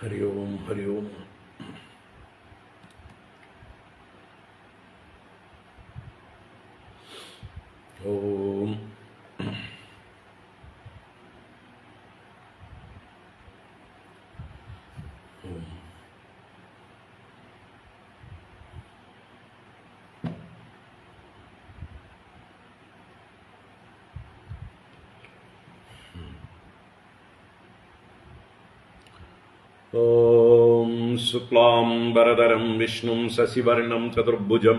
ഹരി ഓം ഹരി ഓം. ഓം ഓം ശുക്ലാംബരധരം വിഷ്ണും ശശിവർണം ചതുർഭുജം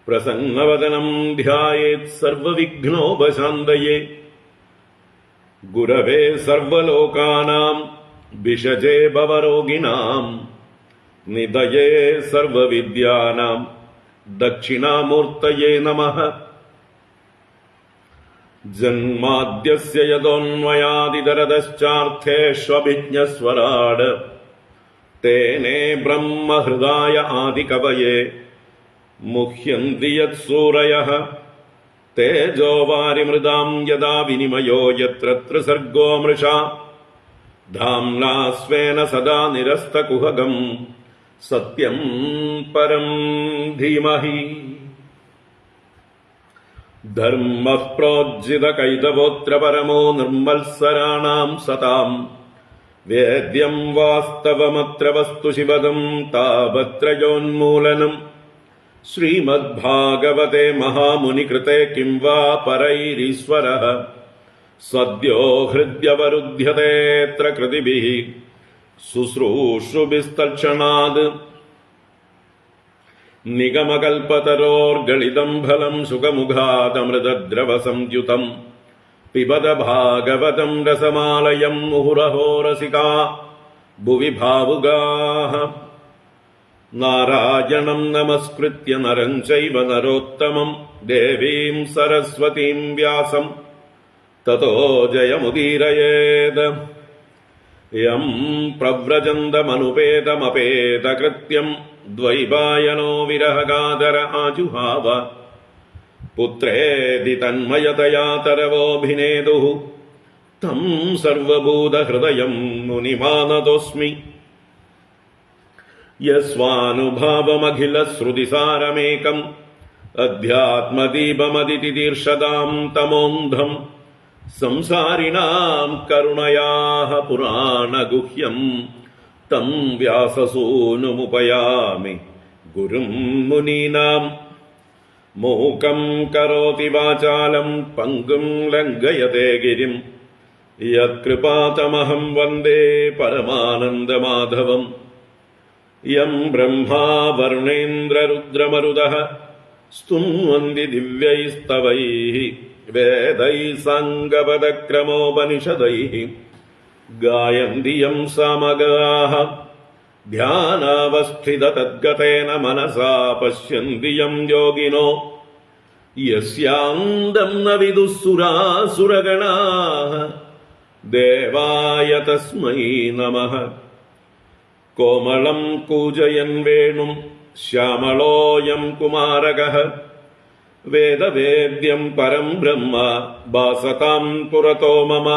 പ്രസന്നവദനം ധ്യായേത് സർവവിഘ്നോപശാന്തയേ. ഗുരവേ സർവലോകാനാം ഭിഷജേ ഭവരോഗിണാം നിധയേ സർവവിദ്യാനാം ദക്ഷിണാമൂർത്തയേ നമഃ. ജന്മാദ്യസ്യ യതോന്മയാദിതരതശ്ചാർത്ഥേഷ്വഭിജ്ഞസ്വരാട് തേനേ ബ്രഹ്മഹൃദായ ആദികവയേ മുഹ്യന്തി യത്സൂരയഃ. തേജോ വാരിമൃതാം യദാ വിനിമയോ യത്ര ത്രിസർഗോ മൃഷാ ധാംനാ സ്വേന സദാ നിരസ്തകുഹകം സത്യം പരം ധീമഹി. ധർമ്മഃ പ്രോജ്ജിതകൈതവോത്ര പരമോ നിർമ്മത്സരാണാം സതാം. വേദ്യം വാസ്തവമത്ര വസ്തു ശിവദം താപത്രയോന്മൂലനം. ശ്രീമദ്ഭാഗവതേ മഹാമുനികൃതേ കിം വാ പരൈരീശ്വരഃ. സദ്യോ ഹൃദ്യവരുധ്യതേത്ര കൃതിഭിഃ ശുശ്രൂഷുഭിസ്തൽക്ഷണാത്. നിഗമകൽപതരോർഗളിതം ഫലം സുഖമുഖാദമൃതദ്രവസംയുതം പിബത ഭാഗവതം രസമാലയം മുഹുരഹോ രസികാ ഭുവി ഭാവുകാഃ. നാരായണം നമസ്കൃത്യ നരം ചൈവ നരോത്തമം ദേവീം സരസ്വതീം വ്യാസം തതോ ജയമുദീരയേത്. യം പ്രവ്രജന്തമനുപേതമപേതകൃത്യം ദ്വൈപായനോ വിരഹകാതര ആജുഹാവ. പുത്രേതി തന്മയതയാ തരവോഭിനേതുഃ തം സർവഭൂതഹൃദയം മുനിമാനതോസ്മി. യസ്വാനുഭാവമഖിലശ്രുതിസാരമേകം അധ്യാത്മദീപമതിതിതീർഷതാം തമോന്ധം. സംസാരിണാം കരുണയാഃ പുരാണഗുഹ്യം തം വ്യാസസൂനുമുപയാമി ഗുരും മുനീനാം. മൂകം കരോതി വാചാലം പങ്കും ലംഘയതേ ഗിരിം യത്കൃപാതമഹം വന്ദേ പരമാനന്ദമാധവം. യം ബ്രഹ്മാ വരുണേന്ദ്രരുദ്രമരുതഃ സ്തുന്വന്തി ദിവ്യൈസ്തവൈഃ വേദൈഃ സാംഗപദക്രമോപനിഷദൈഃ ഗായന്തി യം സാമഗാഃ. ധ്യാനാവസ്ഥിതതദ്ഗതേന മനസാ പശ്യന്തി യം യോഗിനോ യസ്യാന്തം ന വിദുഃ സുരാസുരഗണാഃ. ദേവായ തസ്മൈ നമഃ. കോമളം കൂജയൻ വേണും ശ്യാമളോയം കുമാരകഃ. വേദവേദ്യം പരം ബ്രഹ്മ ഭാസതാം പുരതോ മമ.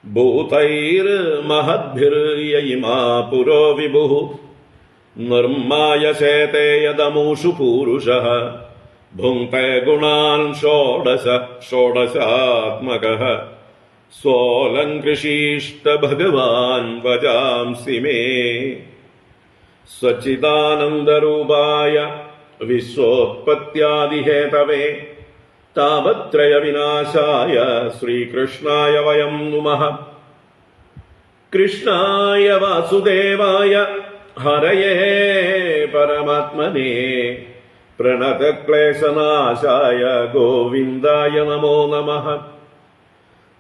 ഭൂതൈർമഹദ്ഭിർയയിമാ പുരോ വിഭുഃ നിർമ്മായശേതേ യദമൂഷു പൂരുഷഃ. ഭുങ്ക്തേ ഗുണാൻ ഷോഡശ ഷോഡശാത്മകഃ. സോലങ്കൃഷീഷ്ട ഭഗവാൻ വജാംസി മേ. സച്ചിദാനന്ദരൂപായ വിശ്വോത്പത്യാദിഹേതവേ താപത്രയ വിനാശായ ശ്രീകൃഷ്ണായ വയം നുമഃ. കൃഷ്ണായ വാസുദേവായ ഹരയേ പരമാത്മനേ പ്രണതക്ലേശനാശായ ഗോവിന്ദായ നമോ നമഃ.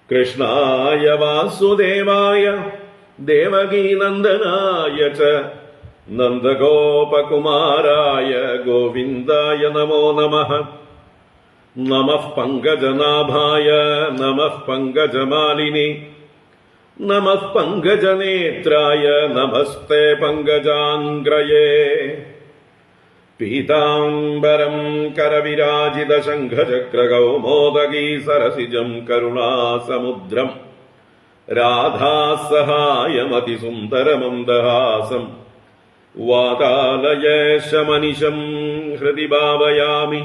കൃഷ്ണായ വാസുദേവായ ദേവകീനന്ദനായ ച നന്ദഗോപകുമാരായ ഗോവിന്ദായ നമോ നമഃ. നമഃ പങ്കജനാഭായ നമഃ പങ്കജമാലിനി നമഃ പങ്കജനേത്രായ നമസ്തേ പങ്കജാംഗ്രയേ. പീതാംബരം കരവിരാജിതശംഖചക്രകൗമോദഗീ സരസിജം കരുണാസമുദ്രം രാധാസഹായമതിസുന്ദരമന്ദഹാസം വാതാലയേശമനിശം ഹൃദി ഭാവയാമി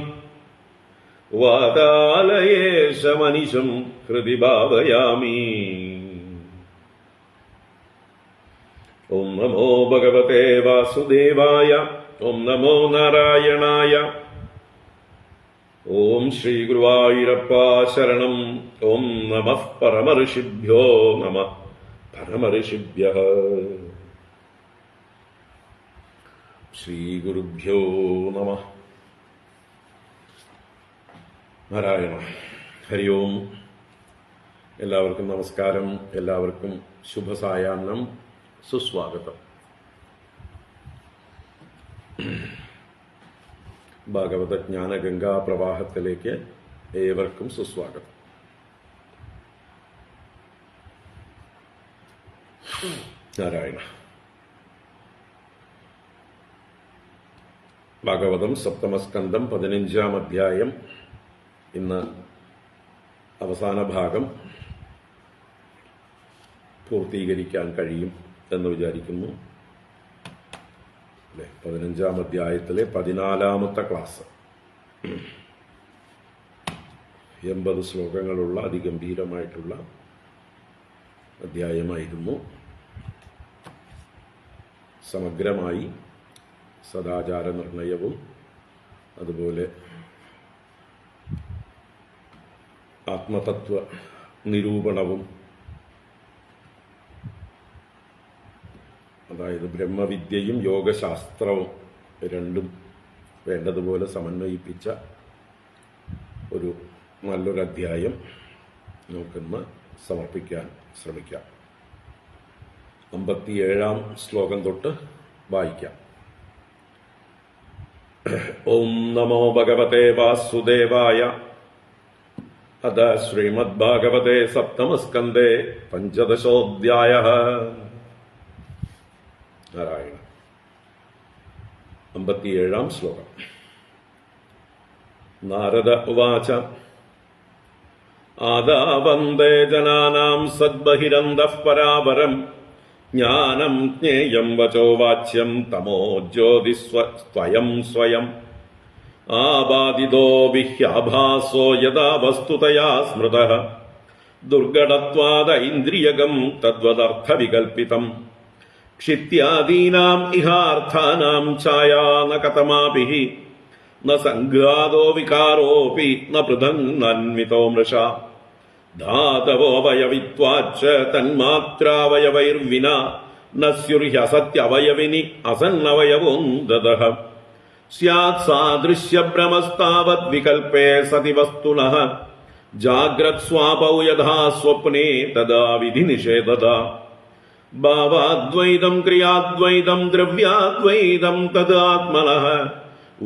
വാതാലയേശമനിശം ഹൃദി ഭാവയാമി. ഓം നമോ ഭഗവതേ വാസുദേവായ. ഓം നമോ നാരായണായ. ഓം ശ്രീ ഗുരുവായൂരപ്പ ശരണം. ഓം നമഃ പരമഋഷിഭ്യോ നമഃ പരമഋഷിഭ്യഃ. ശ്രീ ഗുരുഭ്യോ നമഃ. നാരായണ. ഹരി ഓം. എല്ലാവർക്കും നമസ്കാരം. എല്ലാവർക്കും ശുഭസായാഹ്നം. സുസ്വാഗതം. ഭാഗവത ജ്ഞാന ഗംഗാ പ്രവാഹത്തിലേക്ക് ഏവർക്കും സുസ്വാഗതം. നാരായണ. ഭാഗവതം സപ്തമസ്കന്ധം 15-ാം അധ്യായം. ഇന്ന് അവസാന ഭാഗം പൂർത്തീകരിക്കാൻ കഴിയും എന്ന് വിചാരിക്കുന്നു. 15-ാം അധ്യായത്തിലെ 14-ാമത്തെ ക്ലാസ്. 80 ശ്ലോകങ്ങളുള്ള അതിഗംഭീരമായിട്ടുള്ള അധ്യായമായിരുന്നു. സമഗ്രമായി സദാചാര നിർണയവും അതുപോലെ ആത്മതത്വ നിരൂപണവും, അതായത് ബ്രഹ്മവിദ്യയും യോഗശാസ്ത്രവും രണ്ടും വേണ്ടതുപോലെ സമന്വയിപ്പിച്ച ഒരു നല്ലൊരു അധ്യായം നമുക്കിന്ന് സമർപ്പിക്കാൻ ശ്രമിക്കാം. 57-ാം ശ്ലോകം തൊട്ട് വായിക്കാം. ഓം നമോ ഭഗവതേ വാസുദേവായ. അത ശ്രീമദ്ഭാഗവതേ സപ്തമസ്കന്ധേ 15-ഓധ്യായഃ. നാരായണ. 57-ാം ശ്ലോകം. നാരദ ഉവാച. ആദാവന്ദേ ജനാനാം സദ്ബഹിരന്തഃ പരാപരം ജ്ഞാനം ജ്ഞേയം വചോ വാച്യം തമോ ജ്യോതിസ്വയം സ്വയം ആബാദിതോ വിഹ്യാഭാസോ യഥാ വസ്തുതയാ സ്മൃതഃ ദുർഘടത്വാദ ഇന്ദ്രിയകം തദ്വദർത്ഥവികൽപ്പിതം ക്ഷിത്യാദീനാം ഇഹാർത്ഥാനാം ഛായാ ന കതമാഭിഃ ന സംഘാതോ വികാരോപി ന പൃഥന്നന്വിതോ മൃഷാ ധാതവോവയവിത്വാച്ച തന്മാത്രാവയവൈർവിനാ ന സ്യുർഹ്യസത്യവയവിനി അസന്നവയവോന്തതഃ സ്യാത് സാദൃശ്യഭ്രമസ്താവത് വികൽപേ സതി വസ്തുനഃ ജാഗ്രത് സ്വാപൗ യഥാ സ്വപ്നേ തദാ വിധി നിഷേധത ഭാവാദ്വൈതം ക്രിയാദ്വൈതം ദ്രവ്യാദ്വൈതം തദാത്മനഃ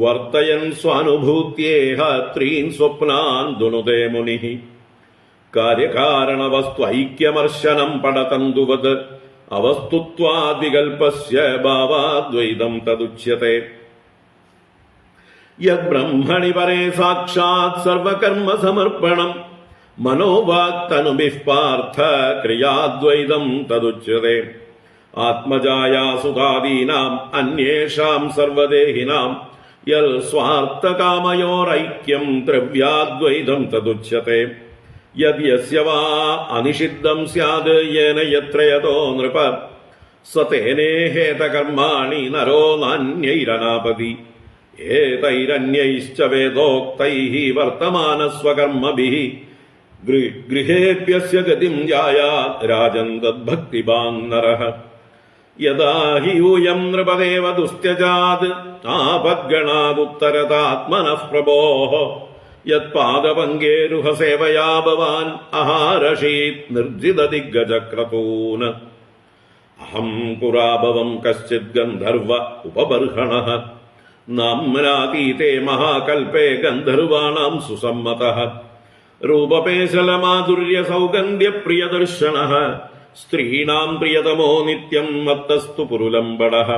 വർത്തയൻ സ്വാനുഭൂത്യേഹ ത്രീൻ സ്വപ്നാൻ ദുനുതേ മുനിഃ കാര്യകാരണവസ്തു ഐക്യമർശനം പടതന്തുവത് അവസ്തുത്വാദ്വികൽപസ്യ ഭാവാദ്വൈതം തദുച്യത്തെ യദ്ബ്രഹ്മണി പരേ സാക്ഷാത് സർവകർമ്മ സമർപ്പണം മനോവാക്തനുഭിഃ പാർത്ഥ ക്രിയാദ്വൈതം തദുച്യത്തെ ആത്മജായാസുതാദീനാം അന്യേഷാം സർവദേഹിനാം യൽ സ്വാർത്ഥകാമയോരൈക്യം ദ്രവ്യാദ്വൈതം തദുച്യത്തെ യദ്യസ്യ വാ അനിഷിദ്ധം സ്യാദ് യേന യത്ര യതോ നൃപ സതേനേഹേതകർമാണി നരോ നാന്യൈരനാപതി ഏതൈരന്യൈശ്ച വേദോക്തൈഃ വർത്തമാനസ്വകർമ്മഭിഃ ഗൃഹേഭ്യസ്യ ഗതിം യായാത് രാജൻ തദ്ഭക്തിമാൻ നരഃ യദാ ഹി യൂയം നൃപദേവ ദുസ്ത്യജാത് ആപദ്ഗണാദുത്തരതാത്മനഃ പ്രഭോഃ യത്പാദപങ്കേരുഹസേവയാ ഭവാൻ അഹാരഷീത് നിർജിതദിഗ്ഗജക്രതൂൻ അഹം പുരാഭവം കശ്ചിത് ഗന്ധർവ ഉപബർഹണഃ നാമ്നാതീതേ മഹാകൽപേ ഗന്ധർവാണാം സുസമ്മതഃ രൂപപേശലമാധുര്യ സൗഗന്ധ്യ പ്രിയദർശനഃ സ്ത്രീണാം പ്രിയതമോ നിത്യം മത്തസ്തു പുരുലംബടഃ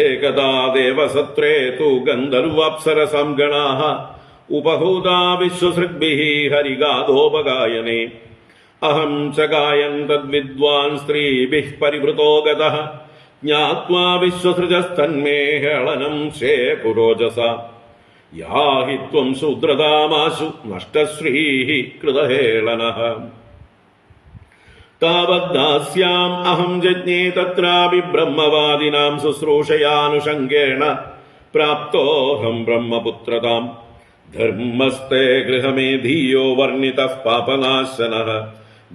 ഏകദാ ദേവസത്രേ തു ഗന്ധർവാപ്സരസാം ഗണാഃ ഉപഹൂതാ വിശ്വസൃഗ്ഭിഃ ഹരിഗാഥോപഗായനേ അഹം ച ഗായൻ തദ്വിദ്വാൻ സ്ത്രീഭിഃ പരിവൃതോ ഗതഃ ജ്ഞാത്വാ വിശ്വസൃജസ്തന്മേ ഹേളനം ശേ പുരോജസ യാഹി ത്വം ശൂദ്രതാമാശു നഷ്ടശ്രീഃ കൃതഹേളനഃ താവദ്ദാസ്യാം അഹം ജജ്ഞേ തത്രാപി ബ്രഹ്മവാദിനാം ശുശ്രൂഷയാനുഷംഗേണ പ്രാപ്തോഹം ബ്രഹ്മപുത്രതാം ധർമ്മസ്തേ ഗൃഹമേധീയോ വർണ്ണിതഃ പാപനാശനഃ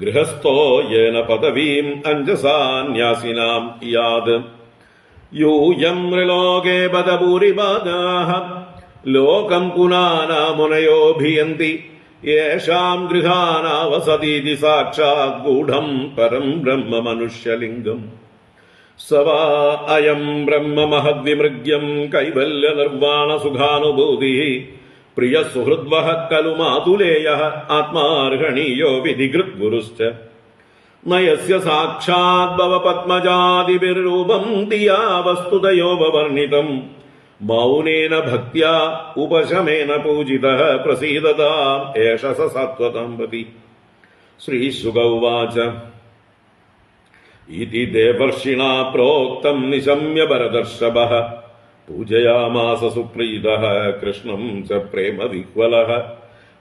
ഗൃഹസ്ഥോ യേന പദവീം അഞ്ജസാന്യാസിനാം യാത് യൂയം ത്രിലോകേ പദഭൂരിപാദാഃ ലോകം പുനാനാമുനയോഭിയന്തി യേഷാം ഗൃഹാനാവസതീതി സാക്ഷാത് ഗൂഢം പരം ബ്രഹ്മ മനുഷ്യലിംഗം സവാ അയം ബ്രഹ്മ മഹദ്വിമൃഗ്യം കൈവല്യ നിർവാണ സുഖാനുഭൂതി പ്രിയ സുഹൃദ്വഃ ഖലു മാതുലേയഃ ആത്മാർഹണീയോ വിധികൃത് ഗുരുശ്ച നയസ്യ സാക്ഷാത് ഭവ പത്മജാദിഭിർരൂപം ദിയാ വസ്തുതയോ വർണ്ണിതം മൗനേന ഭക്ത്യാ ഉപശമേന പൂജിതഃ പ്രസീദതാം ഏഷ സ സത്വതാം പതി. ശ്രീശുക ഉവാച ഇതി ദേവർഷിണാ പ്രോക്തം നിശമ്യ ഭരതർഷഭഃ പൂജയാമാസ സുപ്രീതഃ കൃഷ്ണം ച പ്രേമ വിഹ്വലഃ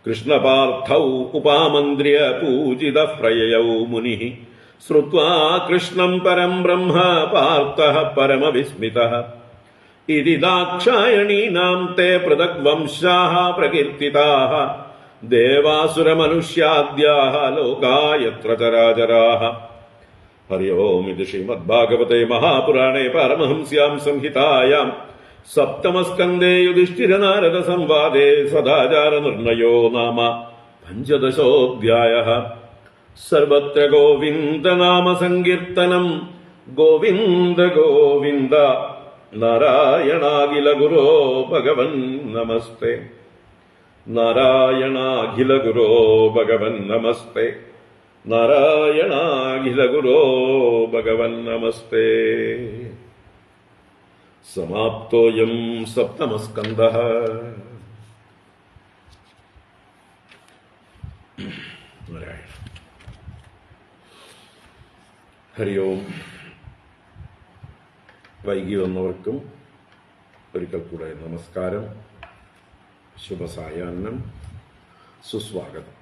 കൃഷ്ണപാർത്ഥൗ ഉപാമന്ത്ര്യ പൂജിതഃ പ്രയയൗ മുനിഃ ശ്രുത്വാ കൃഷ്ണം പരം ബ്രഹ്മ പാർത്ഥഃ പരമവിസ്മിതഃ ഇതി ദാക്ഷായണീനാം തേ പൃഥക് വംശാഃ പ്രകീർത്തിതാഃ ദേവാസുരമനുഷ്യാദ്യാഃ ലോകാ യത്ര ചരാചരാഃ. ഹരി ഓം. ഇത് ശ്രീമദ്ഭാഗവതേ മഹാപുരാണേ പാരമഹംസ്യാം സംഹിതായാം സപ്തമസ്കന്ധേ യുധിഷ്ഠിരനാരദ സംവാദേ സദാചാരനിർണയോ നാമ പഞ്ചദശോऽധ്യായഃ. സർവത്ര ഗോവിന്ദനാമ സങ്കീർത്തനം. ഗോവിന്ദ ഗോവിന്ദ. നാരായണാഖില ഗുരോ ഭഗവൻ നമസ്തേ. നാരായണാഖില ഗുരോ ഭഗവൻ നമസ്തേ. നാരായണാഖില ഗുരോ ഭഗവൻ നമസ്തേ. സമാപ്തോയം സപ്തമസ്കന്ധഃ. ഹരി ഓം. വൈകി വന്നവർക്കും ഒരിക്കൽ കൂടെ നമസ്കാരം, ശുഭസായാഹ്നം, സുസ്വാഗതം.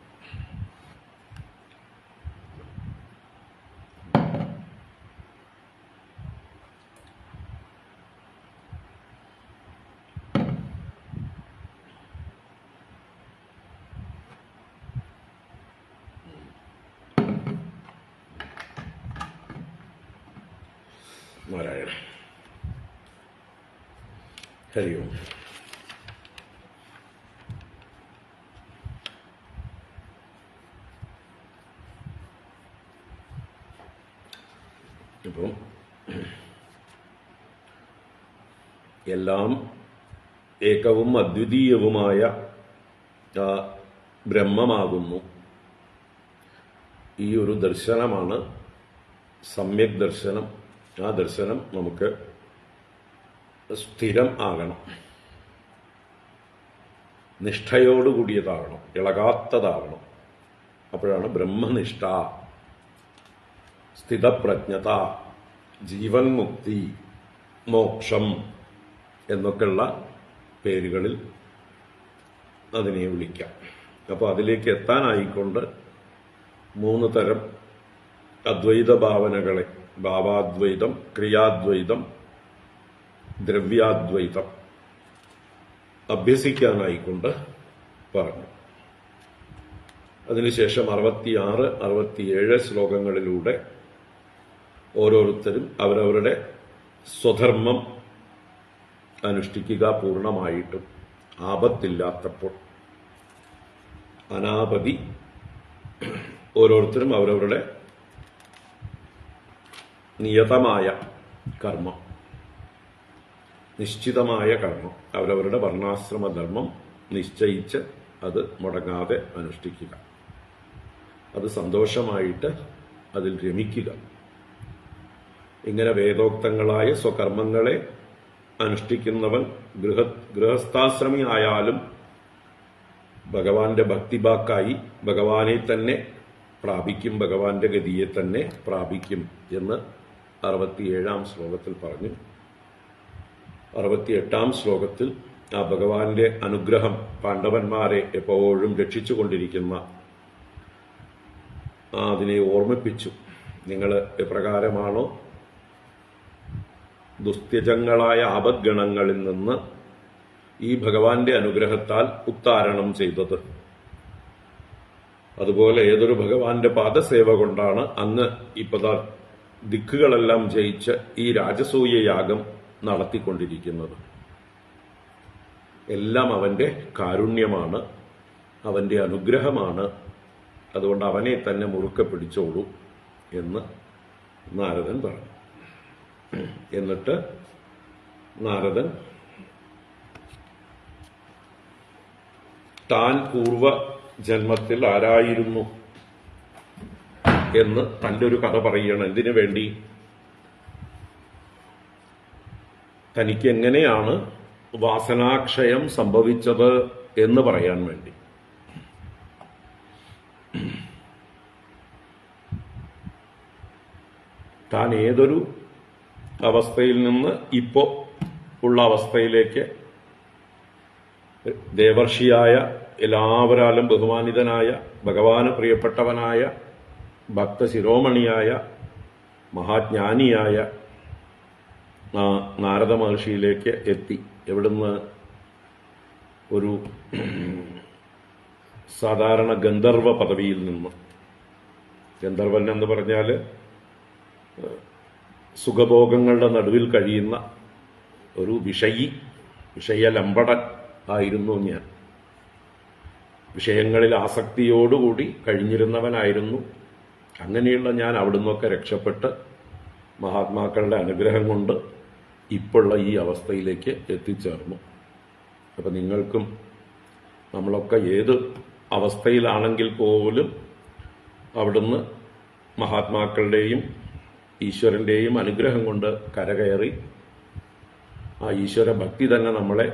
നാരായണ. ഹരി ഓം. ഇപ്പം എല്ലാം ഏകവും അദ്വിതീയവുമായ ബ്രഹ്മമാകുന്നു. ഈ ഒരു ദർശനമാണ് സമ്യക് ദർശനം. ആ ദർശനം നമുക്ക് സ്ഥിരം ആകണം, നിഷ്ഠയോടുകൂടിയതാകണം, ഇളകാത്തതാകണം. അപ്പോഴാണ് ബ്രഹ്മനിഷ്ഠ, സ്ഥിതപ്രജ്ഞത, ജീവൻ മുക്തി, മോക്ഷം എന്നൊക്കെയുള്ള പേരുകളിൽ അതിനെ വിളിക്കാം. അപ്പോൾ അതിലേക്ക് എത്താനായിക്കൊണ്ട് 3 തരം അദ്വൈത ഭാവനകളെ, ഭാവാദ്വൈതം, ക്രിയാദ്വൈതം, ദ്രവ്യാദ്വൈതം അഭ്യസിക്കാനായിക്കൊണ്ട് പറഞ്ഞു. അതിനുശേഷം 66, 67 ശ്ലോകങ്ങളിലൂടെ ഓരോരുത്തരും അവരവരുടെ സ്വധർമ്മം അനുഷ്ഠിക്കുക പൂർണ്ണമായിട്ടും, ആപത്തില്ലാത്തപ്പോൾ. അനാപതി ഓരോരുത്തരും അവരവരുടെ നിയതമായ കർമ്മം, നിശ്ചിതമായ കർമ്മം, അവരവരുടെ വർണ്ണാശ്രമധർമ്മം നിശ്ചയിച്ച് അത് മുടങ്ങാതെ അനുഷ്ഠിക്കുക. അത് സന്തോഷമായിട്ട് അതിൽ രമിക്കുക. ഇങ്ങനെ വേദോക്തങ്ങളായ സ്വകർമ്മങ്ങളെ അനുഷ്ഠിക്കുന്നവൻ ഗൃഹസ്ഥാശ്രമി ആയാലും ഭഗവാന്റെ ഭക്തിബാക്കായി ഭഗവാനെ തന്നെ പ്രാപിക്കും, ഭഗവാന്റെ ഗതിയെ തന്നെ പ്രാപിക്കും എന്ന് 67-ാം ശ്ലോകത്തിൽ പറഞ്ഞു. 68-ാം ശ്ലോകത്തിൽ ആ ഭഗവാന്റെ അനുഗ്രഹം പാണ്ഡവന്മാരെ എപ്പോഴും രക്ഷിച്ചുകൊണ്ടിരിക്കുന്ന അതിനെ ഓർമ്മിപ്പിച്ചു. നിങ്ങൾ എപ്രകാരമാണോ ദുസ്ത്യജങ്ങളായ ആപദ്ഗണങ്ങളിൽ നിന്ന് ഈ ഭഗവാന്റെ അനുഗ്രഹത്താൽ ഉത്താരണം ചെയ്തത്, അതുപോലെ ഏതൊരു ഭഗവാന്റെ പാദസേവ കൊണ്ടാണ് അങ്ങ് ഇപ്പതാ ദിക്കുകളെല്ലാം ജയിച്ച് ഈ രാജസൂയ യാഗം നടത്തിക്കൊണ്ടിരിക്കുന്നത്. എല്ലാം അവന്റെ കാരുണ്യമാണ്, അവന്റെ അനുഗ്രഹമാണ്. അതുകൊണ്ട് അവനെ തന്നെ മുറുക്കെ പിടിച്ചോളൂ എന്ന് നാരദൻ പറഞ്ഞു. എന്നിട്ട് നാരദൻ താൻ പൂർവ ജന്മത്തിൽ ആരായിരുന്നു എന്ന് തന്റെ ഒരു കഥ പറയണം. എന്തിനു വേണ്ടി? തനിക്ക് എങ്ങനെയാണ് വാസനാക്ഷയം സംഭവിച്ചത് എന്ന് പറയാൻ വേണ്ടി. താൻ ഏതൊരു അവസ്ഥയിൽ നിന്ന് ഇപ്പോ ഉള്ള അവസ്ഥയിലേക്ക് ദേവർഷിയായ, എല്ലാവരാലും ബഹുമാനിതനായ, ഭഗവാന് പ്രിയപ്പെട്ടവനായ, ഭക്തശിരോമണിയായ, മഹാജ്ഞാനിയായ നാരദ മഹർഷിയിലേക്ക് എത്തി. എവിടുന്ന്? ഒരു സാധാരണ ഗന്ധർവ പദവിയിൽ നിന്ന്. ഗന്ധർവൻ എന്ന് പറഞ്ഞാൽ സുഖഭോഗങ്ങളുടെ നടുവിൽ കഴിയുന്ന ഒരു വിഷയലമ്പടൻ ആയിരുന്നു ഞാൻ. വിഷയങ്ങളിൽ ആസക്തിയോടുകൂടി കഴിഞ്ഞിരുന്നവനായിരുന്നു. അങ്ങനെയുള്ള ഞാൻ അവിടുന്നൊക്കെ രക്ഷപ്പെട്ട് മഹാത്മാക്കളുടെ അനുഗ്രഹം കൊണ്ട് ഇപ്പോഴുള്ള ഈ അവസ്ഥയിലേക്ക് എത്തിച്ചേർന്നു. അപ്പം നിങ്ങൾക്കും നമ്മളൊക്കെ ഏത് അവസ്ഥയിലാണെങ്കിൽ പോലും അവിടുന്ന് മഹാത്മാക്കളുടെയും ഈശ്വരന്റെയും അനുഗ്രഹം കൊണ്ട് കരകയറി ആ ഈശ്വര ഭക്തി തന്നെ നമ്മളെ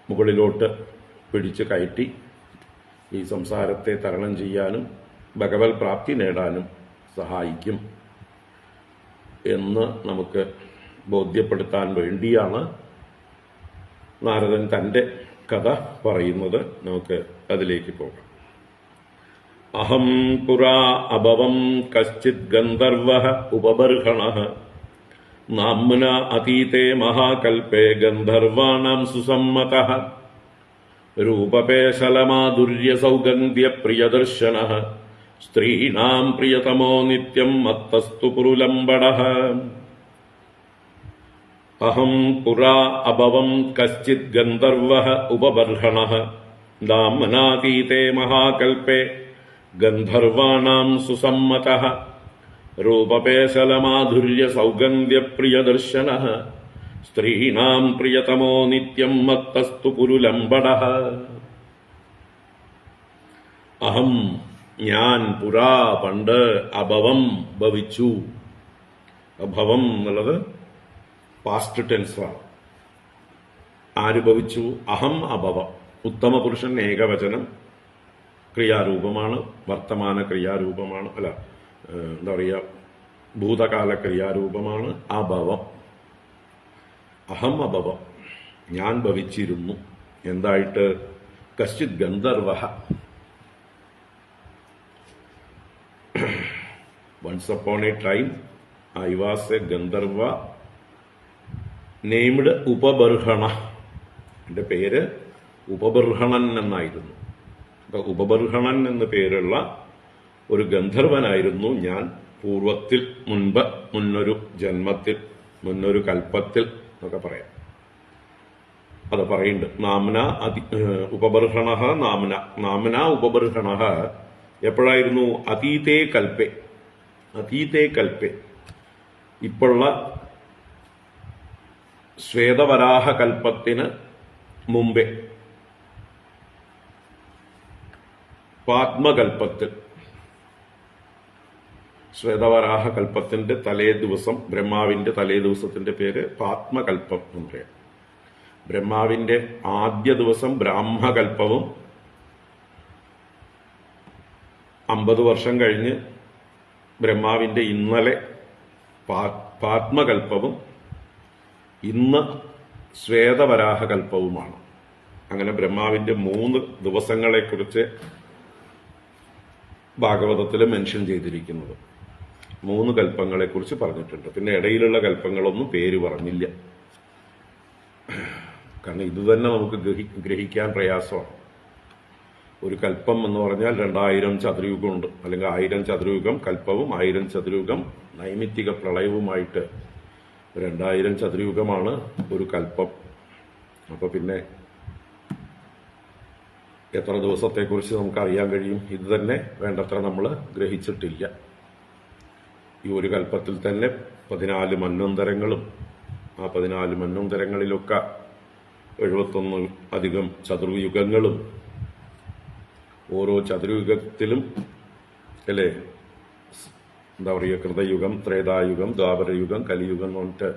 മുകളിലോട്ട് പിടിച്ചു കയറ്റി ഈ സംസാരത്തെ തരണം ചെയ്യാനും ഭഗവത് പ്രാപ്തി നേടാനും സഹായിക്കും എന്ന് നമുക്ക് ബോധ്യപ്പെടുത്താൻ വേണ്ടിയാണ് നാരദൻ തന്റെ കഥ പറയുന്നത്. നമുക്ക് അതിലേക്ക് പോകാം. അഹം പുരാ അഭവം കശ്ചിത് ഗന്ധർവഃ ഉപബർഹണഃ നാമ്ന അതീതേ മഹാകൽപേ ഗന്ധർവാണാം സുസമ്മതഃ രൂപപേശലമാധുര്യ സൗഗന്ധ്യ പ്രിയദർശനഃ സ്ത്രീണാം പ്രിയതമോ നിത്യം മത്തസ്തു പുരുലംബടഃ. അഹം പുരാ അഭവം കശ്ചിത് ഗന്ധർവഃ ഉപബർഹണഃ നാമ്നാതീതേ മഹാകൽപേ ഗന്ധർവാണാം സുസമ്മതഃ രൂപപേശലമാധുര്യ സൗഗന്ധ്യ പ്രിയദർശനഃ സ്ത്രീണാം പ്രിയതമോ നിത്യം മത്തസ്തു പുരുലംബടഃ. അഹം ഞാൻ, പുരാ പണ്ട്, അഭവം ഭവിച്ചു. അഭവം എന്നുള്ളത് പാസ്റ്റ് ടെൻസാണ്. ആര് ഭവിച്ചു? അഹം അഭവം. ഉത്തമ പുരുഷൻ ഏകവചനം ക്രിയാരൂപമാണ്, വർത്തമാന ക്രിയാരൂപമാണ്, അല്ല എന്താ പറയുക, ഭൂതകാല ക്രിയാരൂപമാണ് അഭവം. അഹം അഭവം, ഞാൻ ഭവിച്ചിരുന്നു. എന്തായിട്ട്? കശ്ചിത് ഗന്ധർവഃ. Once upon a time I was a gandharva named Upabarhana. എൻ്റെ പേര് ഉപബർഹണൻ എന്നായിരുന്നു. ഉപബർഹണൻ എന്ന് പേരുള്ള ഒരു ഗന്ധർവനായിരുന്നു ഞാൻ പൂർവത്തിൽ, മുന്നൊരു ജന്മത്തിൽ, മുന്നൊരു കൽപ്പത്തിൽ എന്നൊക്കെ പറയാം. അത് പറയുന്നുണ്ട്. നാമ്ന ഉപബർഹണ നാമ്ന ഉപബർഹണ എപ്പോഴായിരുന്നു? അതീതേ കൽപ്പേ. അതീതേ കൽപ്പേ, ഇപ്പോഴുള്ള ശ്വേതവരാഹ കൽപ്പത്തിന് മുമ്പേ, പാത്മകൽപ്പത്തിൽ, ശ്വേതവരാഹ കൽപ്പത്തിന്റെ തലേ ദിവസം, ബ്രഹ്മാവിന്റെ തലേ ദിവസത്തിന്റെ പേര് പാത്മകൽപ്പം എന്ന് പറയാം. ബ്രഹ്മാവിന്റെ ആദ്യ ദിവസം ബ്രാഹ്മകൽപ്പവും 50 വർഷം കഴിഞ്ഞ് ബ്രഹ്മാവിന്റെ ഇന്നലെ പാത്മകൽപ്പവും ഇന്ന് ശ്വേതവരാഹകൽപ്പവുമാണ്. അങ്ങനെ ബ്രഹ്മാവിന്റെ 3 ദിവസങ്ങളെക്കുറിച്ച് ഭാഗവതത്തിൽ മെൻഷൻ ചെയ്തിരിക്കുന്നത്. 3 കൽപ്പങ്ങളെക്കുറിച്ച് പറഞ്ഞിട്ടുണ്ട്. പിന്നെ ഇടയിലുള്ള കൽപ്പങ്ങളൊന്നും പേര് പറഞ്ഞില്ല. കാരണം ഇത് തന്നെ നമുക്ക് ഗ്രഹിക്കാൻ പ്രയാസമാണ്. ഒരു കൽപ്പം എന്ന് പറഞ്ഞാൽ 2000 ചതുരയുഗമുണ്ട്, അല്ലെങ്കിൽ 1000 ചതുരയുഗം കൽപ്പവും 1000 ചതുരയുഗം നൈമിത്തിക പ്രളയവുമായിട്ട് 2000 ചതുരയുഗമാണ് ഒരു കൽപ്പം. അപ്പൊ പിന്നെ എത്ര ദിവസത്തെക്കുറിച്ച് നമുക്ക് അറിയാൻ കഴിയും? ഇത് തന്നെ വേണ്ടത്ര നമ്മൾ ഗ്രഹിച്ചിട്ടില്ല. ഈ ഒരു കൽപ്പത്തിൽ തന്നെ 14 മന്വന്തരങ്ങളും ആ 14 മന്വന്തരങ്ങളിലൊക്കെ 71 അധികം ചതുർയുഗങ്ങളും, ഓരോ ചതുർയുഗത്തിലും അല്ലേ എന്താ പറയുക, കൃതയുഗം, ത്രേതായുഗം, ദ്വാപരയുഗം, കലിയുഗം എന്ന് പറഞ്ഞിട്ട്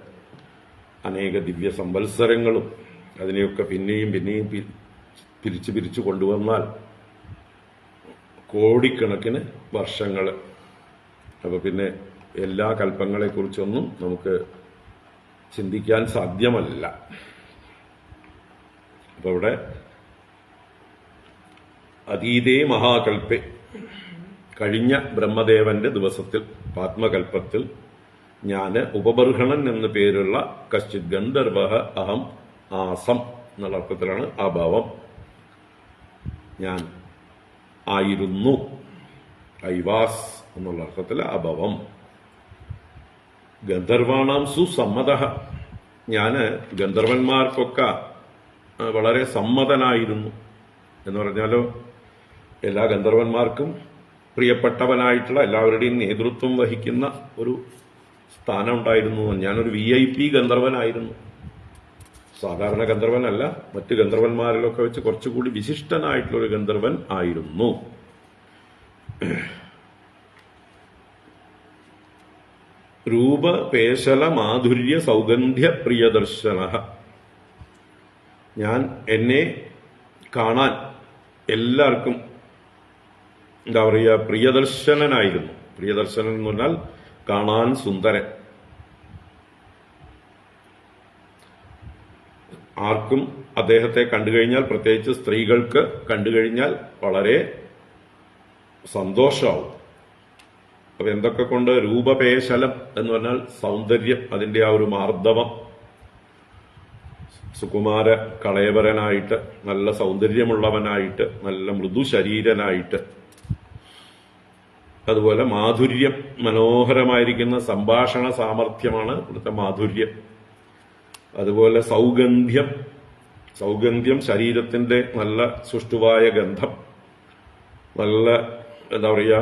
അനേക ദിവ്യ സംവത്സരങ്ങളും, അതിനെയൊക്കെ പിന്നെയും പിന്നെയും പിരിച്ചു കൊണ്ടുവന്നാൽ കോടിക്കണക്കിന് വർഷങ്ങൾ. അപ്പൊ പിന്നെ എല്ലാ കൽപ്പങ്ങളെക്കുറിച്ചൊന്നും നമുക്ക് ചിന്തിക്കാൻ സാധ്യമല്ല. അപ്പൊ ഇവിടെ അതീതേ മഹാകൽപ്പെ, കഴിഞ്ഞ ബ്രഹ്മദേവന്റെ ദിവസത്തിൽ പാത്മകൽപ്പത്തിൽ ഞാന് ഉപബർഹണൻ എന്നു പേരുള്ള കശ്ചിത് ഗന്ധർവ അഹം ആസം എന്നുള്ള അർത്ഥത്തിലാണ് അഭവം, ഞാൻ ആയിരുന്നു, ഐവാസ് എന്നുള്ള അർത്ഥത്തിൽ അഭവം. ഗന്ധർവാണാം സുസമ്മത, ഞാന് ഗന്ധർവന്മാർക്കൊക്കെ വളരെ സമ്മതനായിരുന്നു എന്ന് പറഞ്ഞാലോ, എല്ലാ ഗന്ധർവന്മാർക്കും പ്രിയപ്പെട്ടവനായിട്ടുള്ള, എല്ലാവരുടെയും നേതൃത്വം വഹിക്കുന്ന ഒരു സ്ഥാനം ഉണ്ടായിരുന്നു. ഞാനൊരു VIP ഗന്ധർവനായിരുന്നു. സാധാരണ ഗന്ധർവനല്ല, മറ്റ് ഗന്ധർവന്മാരിലൊക്കെ വെച്ച് കുറച്ചുകൂടി വിശിഷ്ടനായിട്ടുള്ള ഒരു ഗന്ധർവൻ ആയിരുന്നു. രൂപ പേശല മാധുര്യ സൗഗന്ധ്യ പ്രിയദർശന, ഞാൻ എന്നെ കാണാൻ എല്ലാവർക്കും എന്താ പറയുക, പ്രിയദർശനനായിരുന്നു. പ്രിയദർശനൻ എന്ന് പറഞ്ഞാൽ കാണാൻ സുന്ദരൻ. ആർക്കും അദ്ദേഹത്തെ കണ്ടുകഴിഞ്ഞാൽ, പ്രത്യേകിച്ച് സ്ത്രീകൾക്ക് കണ്ടുകഴിഞ്ഞാൽ വളരെ സന്തോഷമാവും. അപ്പൊ എന്തൊക്കെ കൊണ്ട്? രൂപപേശലം എന്ന് പറഞ്ഞാൽ സൗന്ദര്യം, അതിന്റെ ആ ഒരു മാർദ്ദവം, സുകുമാര കളയവരനായിട്ട്, നല്ല സൗന്ദര്യമുള്ളവനായിട്ട്, നല്ല മൃദു ശരീരനായിട്ട്, അതുപോലെ മാധുര്യം, മനോഹരമായിരിക്കുന്ന സംഭാഷണ സാമർഥ്യമാണ് ഇവിടുത്തെ മാധുര്യം. അതുപോലെ സൗഗന്ധ്യം, സൗഗന്ധ്യം ശരീരത്തിന്റെ നല്ല സുഷ്ടുവായ ഗന്ധം, നല്ല എന്താ പറയുക,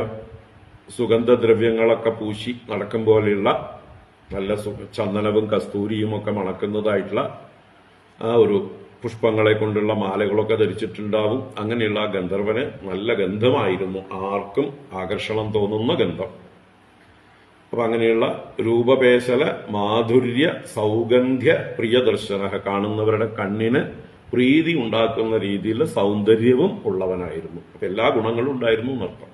സുഗന്ധദ്രവ്യങ്ങളൊക്കെ പൂശി നടക്കും പോലെയുള്ള നല്ല ചന്ദനവും കസ്തൂരിയും ഒക്കെ മണക്കുന്നതായിട്ടുള്ള ആ ഒരു പുഷ്പങ്ങളെ കൊണ്ടുള്ള മാലകളൊക്കെ ധരിച്ചിട്ടുണ്ടാവും. അങ്ങനെയുള്ള ആ ഗന്ധർവന് നല്ല ഗന്ധമായിരുന്നു, ആർക്കും ആകർഷണം തോന്നുന്ന ഗന്ധം. അപ്പൊ അങ്ങനെയുള്ള രൂപപേശല മാധുര്യ സൗഗന്ധ്യ പ്രിയദർശന, കാണുന്നവരുടെ കണ്ണിന് പ്രീതി ഉണ്ടാക്കുന്ന രീതിയിൽ സൗന്ദര്യവും ഉള്ളവനായിരുന്നു. അപ്പൊ എല്ലാ ഗുണങ്ങളും ഉണ്ടായിരുന്നു എന്നർത്ഥം.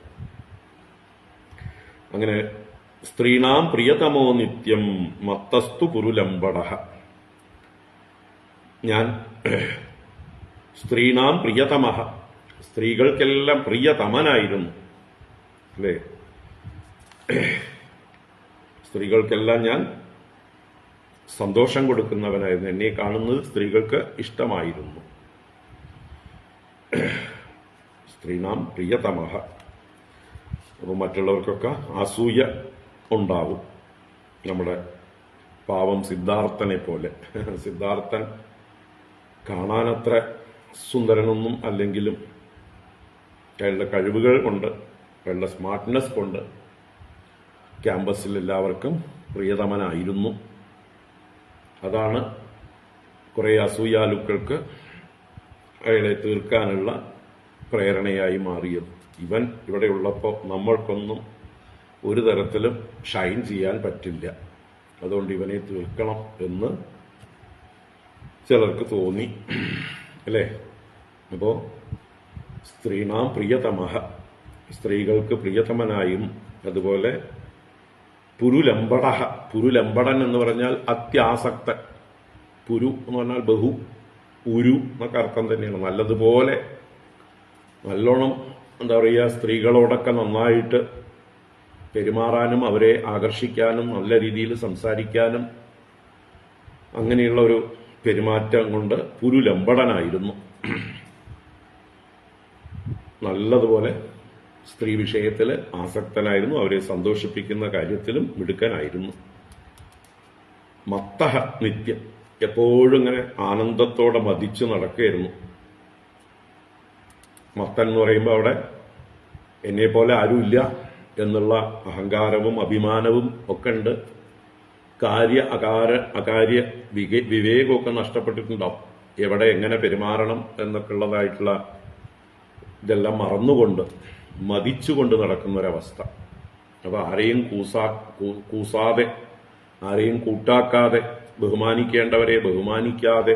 അങ്ങനെ സ്ത്രീണാം പ്രിയതമോ നിത്യം മത്തസ്തു കുരുലംബട, ഞാൻ സ്ത്രീണാം പ്രിയതമഃ, സ്ത്രീകൾക്കെല്ലാം പ്രിയതമനായിരുന്നു അല്ലേ. സ്ത്രീകൾക്കെല്ലാം ഞാൻ സന്തോഷം കൊടുക്കുന്നവനായിരുന്നു. എന്നെ കാണുന്നത് സ്ത്രീകൾക്ക് ഇഷ്ടമായിരുന്നു. സ്ത്രീണാം പ്രിയതമഃ. അപ്പോൾ മറ്റുള്ളവർക്കൊക്കെ അസൂയ ഉണ്ടാവും. നമ്മുടെ പാവം സിദ്ധാർത്ഥനെ പോലെ. സിദ്ധാർത്ഥൻ കാണാനത്ര സുന്ദരനൊന്നും അല്ലെങ്കിലും അയാളുടെ കഴിവുകൾ കൊണ്ട്, അയാളുടെ സ്മാർട്ട്നെസ് കൊണ്ട് ക്യാമ്പസിൽ എല്ലാവർക്കും പ്രിയതമനായിരുന്നു. അതാണ് കുറെ അസൂയാലുക്കൾക്ക് അയാളെ തീർക്കാനുള്ള പ്രേരണയായി മാറിയത്. ഇവൻ ഇവിടെ ഉള്ളപ്പോൾ നമ്മൾക്കൊന്നും ഒരു തരത്തിലും ഷൈൻ ചെയ്യാൻ പറ്റില്ല, അതുകൊണ്ട് ഇവനെ തീർക്കണം എന്ന് ചിലർക്ക് തോന്നി അല്ലേ. അപ്പോ സ്ത്രീണാം പ്രിയതമഃ, സ്ത്രീകൾക്ക് പ്രിയതമനായും, അതുപോലെ പുരുലംബട, പുരുലംബടൻ എന്ന് പറഞ്ഞാൽ അത്യാസക്തൻ. പുരു എന്ന് പറഞ്ഞാൽ ബഹു, ഉരു എന്നൊക്കെ അർത്ഥം തന്നെയാണ്. നല്ലതുപോലെ നല്ലോണം എന്താ പറയുക, സ്ത്രീകളോടൊക്കെ നന്നായിട്ട് പെരുമാറാനും അവരെ ആകർഷിക്കാനും നല്ല രീതിയിൽ സംസാരിക്കാനും അങ്ങനെയുള്ള ഒരു പെരുമാറ്റം കൊണ്ട് പുരുലംബടനായിരുന്നു. നല്ലതുപോലെ സ്ത്രീ വിഷയത്തിൽ ആസക്തനായിരുന്നു, അവരെ സന്തോഷിപ്പിക്കുന്ന കാര്യത്തിലും മിടുക്കനായിരുന്നു. മത്തഹ നിത്യം, എപ്പോഴും ഇങ്ങനെ ആനന്ദത്തോടെ മതിച്ചു നടക്കുകയായിരുന്നു. മത്തൻ എന്ന് പറയുമ്പോൾ അവിടെ എന്നെ പോലെ ആരുമില്ല എന്നുള്ള അഹങ്കാരവും അഭിമാനവും ഒക്കെ ഉണ്ട്. അകാര്യ വിവേകമൊക്കെ നഷ്ടപ്പെട്ടിട്ടുണ്ടാവും. എവിടെ എങ്ങനെ പെരുമാറണം എന്നൊക്കെ ഉള്ളതായിട്ടുള്ള ഇതെല്ലാം മറന്നുകൊണ്ട് മതിച്ചുകൊണ്ട് നടക്കുന്ന ഒരവസ്ഥ. അപ്പൊ ആരെയും കൂസാതെ, ആരെയും കൂട്ടാക്കാതെ, ബഹുമാനിക്കേണ്ടവരെ ബഹുമാനിക്കാതെ,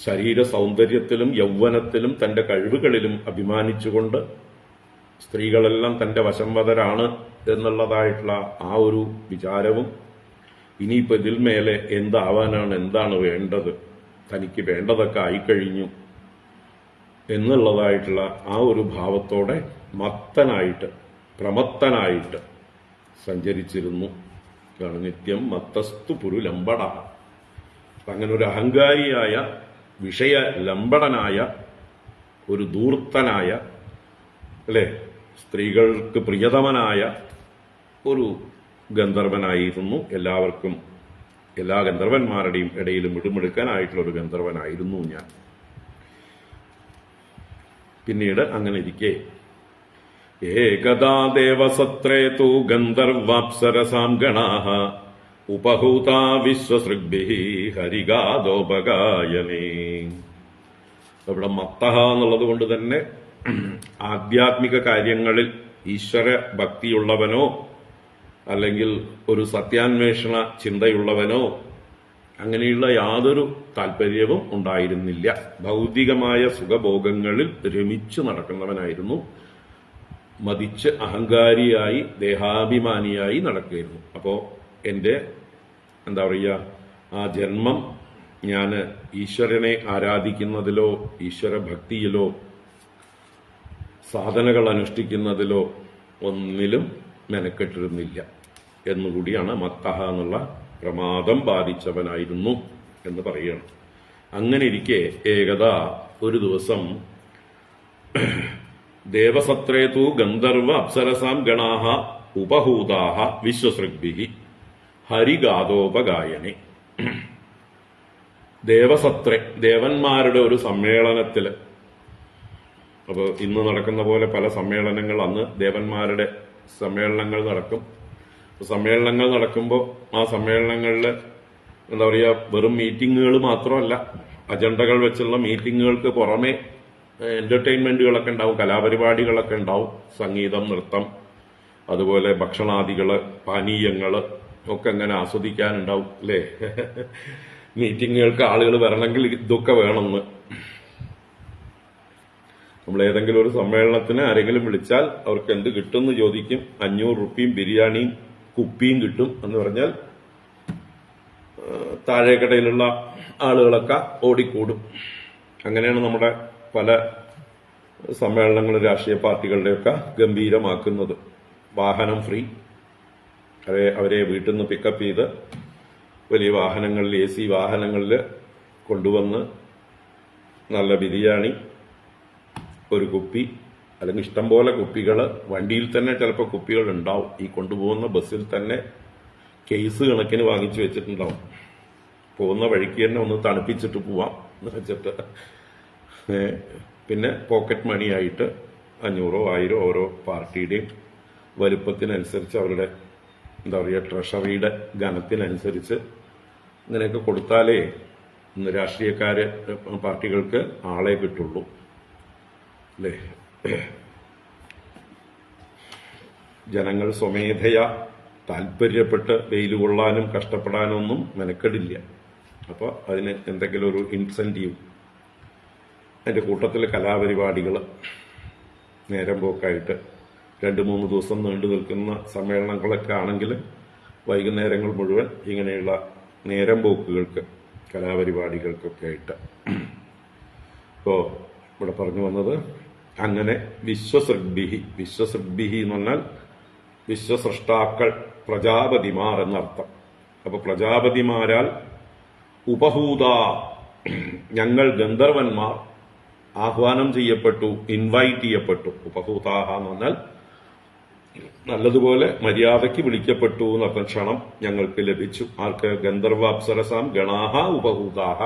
ശരീര സൗന്ദര്യത്തിലും യൗവനത്തിലും തന്റെ കഴിവുകളിലും അഭിമാനിച്ചുകൊണ്ട് സ്ത്രീകളെല്ലാം തന്റെ വശംവദരാണ് എന്നുള്ളതായിട്ടുള്ള ആ ഒരു വിചാരവും, ഇനിയിപ്പോൾ ഇതിൽ മേലെ എന്താവാനാണ്, എന്താണ് വേണ്ടത്, തനിക്ക് വേണ്ടതൊക്കെ ആയിക്കഴിഞ്ഞു എന്നുള്ളതായിട്ടുള്ള ആ ഒരു ഭാവത്തോടെ മത്തനായിട്ട് പ്രമത്തനായിട്ട് സഞ്ചരിച്ചിരുന്നു. ഇതാണ് നിത്യം മത്തസ്തു പുരുലംബട. അങ്ങനെ ഒരു അഹങ്കാരിയായ, വിഷയ ലംബടനായ, ഒരു ധൂർത്തനായ, അല്ലെ, സ്ത്രീകൾക്ക് പ്രിയതമനായ ഒരു ഗന്ധർവനായിരുന്നു. എല്ലാവർക്കും, എല്ലാ ഗന്ധർവന്മാരുടെയും ഇടയിലും ഇടുമിടുക്കനായിട്ടുള്ള ഒരു ഗന്ധർവനായിരുന്നു ഞാൻ. പിന്നീട് അങ്ങനെ ഇരിക്കെ ഏകദാ ദേവസത്രേ തു ഗന്ധർവാപ്സരസാം ഗണാഃ ഉപഹൂതാ വിശ്വസൃഗ്ഭിഃ ഹരിഗാദോപഗായനേ. അവിടെ മത്തഹ എന്നുള്ളത് കൊണ്ട് തന്നെ ആധ്യാത്മിക കാര്യങ്ങളിൽ ഈശ്വര ഭക്തിയുള്ളവനോ അല്ലെങ്കിൽ ഒരു സത്യാന്വേഷണ ചിന്തയുള്ളവനോ അങ്ങനെയുള്ള യാതൊരു താല്പര്യവും ഉണ്ടായിരുന്നില്ല. ഭൗതികമായ സുഖഭോഗങ്ങളിൽ രമിച്ചു നടക്കുന്നവനായിരുന്നു. മതിച്ച് അഹങ്കാരിയായി ദേഹാഭിമാനിയായി നടക്കുകയായിരുന്നു. അപ്പോ എന്റെ എന്താ പറയുക, ആ ജന്മം ഞാൻ ഈശ്വരനെ ആരാധിക്കുന്നതിലോ ഈശ്വര ഭക്തിയിലോ സാധനകൾ അനുഷ്ഠിക്കുന്നതിലോ ഒന്നിലും മെനക്കെട്ടിരുന്നില്ല എന്നുകൂടിയാണ് മത്തഹ എന്നുള്ള പ്രമാദം ബാധിച്ചവനായിരുന്നു എന്ന് പറയുകയാണ്. അങ്ങനെ ഇരിക്കെ ഏകദ ഒരു ദിവസം ദേവസത്രേതു ഗന്ധർവ അപ്സരസാം ഗണാഃ ഉപഹൂതാഃ വിശ്വസൃഗ്ഭിഃ ഹരിഗാദോപഗായനെ. ദേവസത്രേ, ദേവന്മാരുടെ ഒരു സമ്മേളനത്തില്, അപ്പോൾ ഇന്ന് നടക്കുന്ന പോലെ പല സമ്മേളനങ്ങൾ, അന്ന് ദേവന്മാരുടെ സമ്മേളനങ്ങൾ നടക്കും. സമ്മേളനങ്ങൾ നടക്കുമ്പോൾ ആ സമ്മേളനങ്ങളിൽ എന്താ പറയുക, വെറും മീറ്റിങ്ങുകൾ മാത്രമല്ല, അജണ്ടകൾ വെച്ചുള്ള മീറ്റിങ്ങുകൾക്ക് പുറമെ എന്റർടൈൻമെന്റുകളൊക്കെ ഉണ്ടാവും, കലാപരിപാടികളൊക്കെ ഉണ്ടാവും, സംഗീതം, നൃത്തം, അതുപോലെ ഭക്ഷണാദികള്, പാനീയങ്ങള് ഒക്കെ അങ്ങനെ ആസ്വദിക്കാനുണ്ടാവും, അല്ലേ? മീറ്റിങ്ങുകൾക്ക് ആളുകൾ വരണമെങ്കിൽ ഇതൊക്കെ വേണമെന്ന്. നമ്മൾ ഏതെങ്കിലും ഒരു സമ്മേളനത്തിന് ആരെങ്കിലും വിളിച്ചാൽ അവർക്ക് എന്ത് കിട്ടും എന്ന് ചോദിക്കും. 500 റുപ്പിയും ബിരിയാണിയും കുപ്പിയും കിട്ടും എന്ന് പറഞ്ഞാൽ താഴേക്കടയിലുള്ള ആളുകളൊക്കെ ഓടിക്കൂടും. അങ്ങനെയാണ് നമ്മുടെ പല സമ്മേളനങ്ങളും രാഷ്ട്രീയ പാർട്ടികളുടെയൊക്കെ ഗംഭീരമാക്കുന്നത്. വാഹനം ഫ്രീ, അവരെ വീട്ടിൽ നിന്ന് പിക്കപ്പ് ചെയ്ത് വലിയ വാഹനങ്ങളിൽ, AC വാഹനങ്ങളിൽ കൊണ്ടുവന്ന് നല്ല ബിരിയാണി, ഒരു കുപ്പി, അല്ലെങ്കിൽ ഇഷ്ടംപോലെ കുപ്പികൾ, വണ്ടിയിൽ തന്നെ ചിലപ്പോൾ കുപ്പികൾ ഉണ്ടാവും. ഈ കൊണ്ടുപോകുന്ന ബസ്സിൽ തന്നെ കേസ് കണക്കിന് വാങ്ങിച്ചു വെച്ചിട്ടുണ്ടാവും. പോകുന്ന വഴിക്ക് തന്നെ ഒന്ന് തണുപ്പിച്ചിട്ട് പോവാം എന്ന് വെച്ചിട്ട്. പിന്നെ പോക്കറ്റ് മണിയായിട്ട് 500 1000 ഓരോ പാർട്ടിയുടെയും വലുപ്പത്തിനനുസരിച്ച്, അവരുടെ എന്താ പറയുക, ട്രഷറിയുടെ ഘനത്തിനനുസരിച്ച് ഇങ്ങനെയൊക്കെ കൊടുത്താലേ ഇന്ന് രാഷ്ട്രീയക്കാര് പാർട്ടികൾക്ക് ആളെ കിട്ടുള്ളൂ, അല്ലേ? ജനങ്ങൾ സ്വമേധയാ താല്പര്യപ്പെട്ട് വെയിൽ കൊള്ളാനും കഷ്ടപ്പെടാനും ഒന്നും മെനക്കെടില്ല. അപ്പൊ അതിന് എന്തെങ്കിലും ഒരു ഇൻസെന്റീവ്, അതിന്റെ കൂട്ടത്തിൽ കലാപരിപാടികൾ, നേരം പോക്കായിട്ട് 2-3 ദിവസം നീണ്ടു നിൽക്കുന്ന സമ്മേളനങ്ങളൊക്കെ ആണെങ്കിൽ വൈകുന്നേരങ്ങൾ മുഴുവൻ ഇങ്ങനെയുള്ള നേരം പോക്കുകൾക്ക്, കലാപരിപാടികൾക്കൊക്കെ ആയിട്ട്. ഇപ്പോൾ ഇവിടെ പറഞ്ഞു വന്നത് അങ്ങനെ വിശ്വസൃഗ്ഭിഹി എന്ന് പറഞ്ഞാൽ വിശ്വസൃഷ്ടാക്കൾ, പ്രജാപതിമാർ എന്നർത്ഥം. അപ്പൊ പ്രജാപതിമാരാൽ ഉപഹൂത, ഞങ്ങൾ ഗന്ധർവന്മാർ ആഹ്വാനം ചെയ്യപ്പെട്ടു, ഇൻവൈറ്റ് ചെയ്യപ്പെട്ടു. ഉപഹൂതാഹ എന്ന് പറഞ്ഞാൽ നല്ലതുപോലെ മര്യാദയ്ക്ക് വിളിക്കപ്പെട്ടു എന്നർത്ഥം. ക്ഷണം ഞങ്ങൾക്ക് ലഭിച്ചു. ആർക്ക്? ഗന്ധർവ അപ്സരസാം ഗണാഹ ഉപഹൂതാഹ.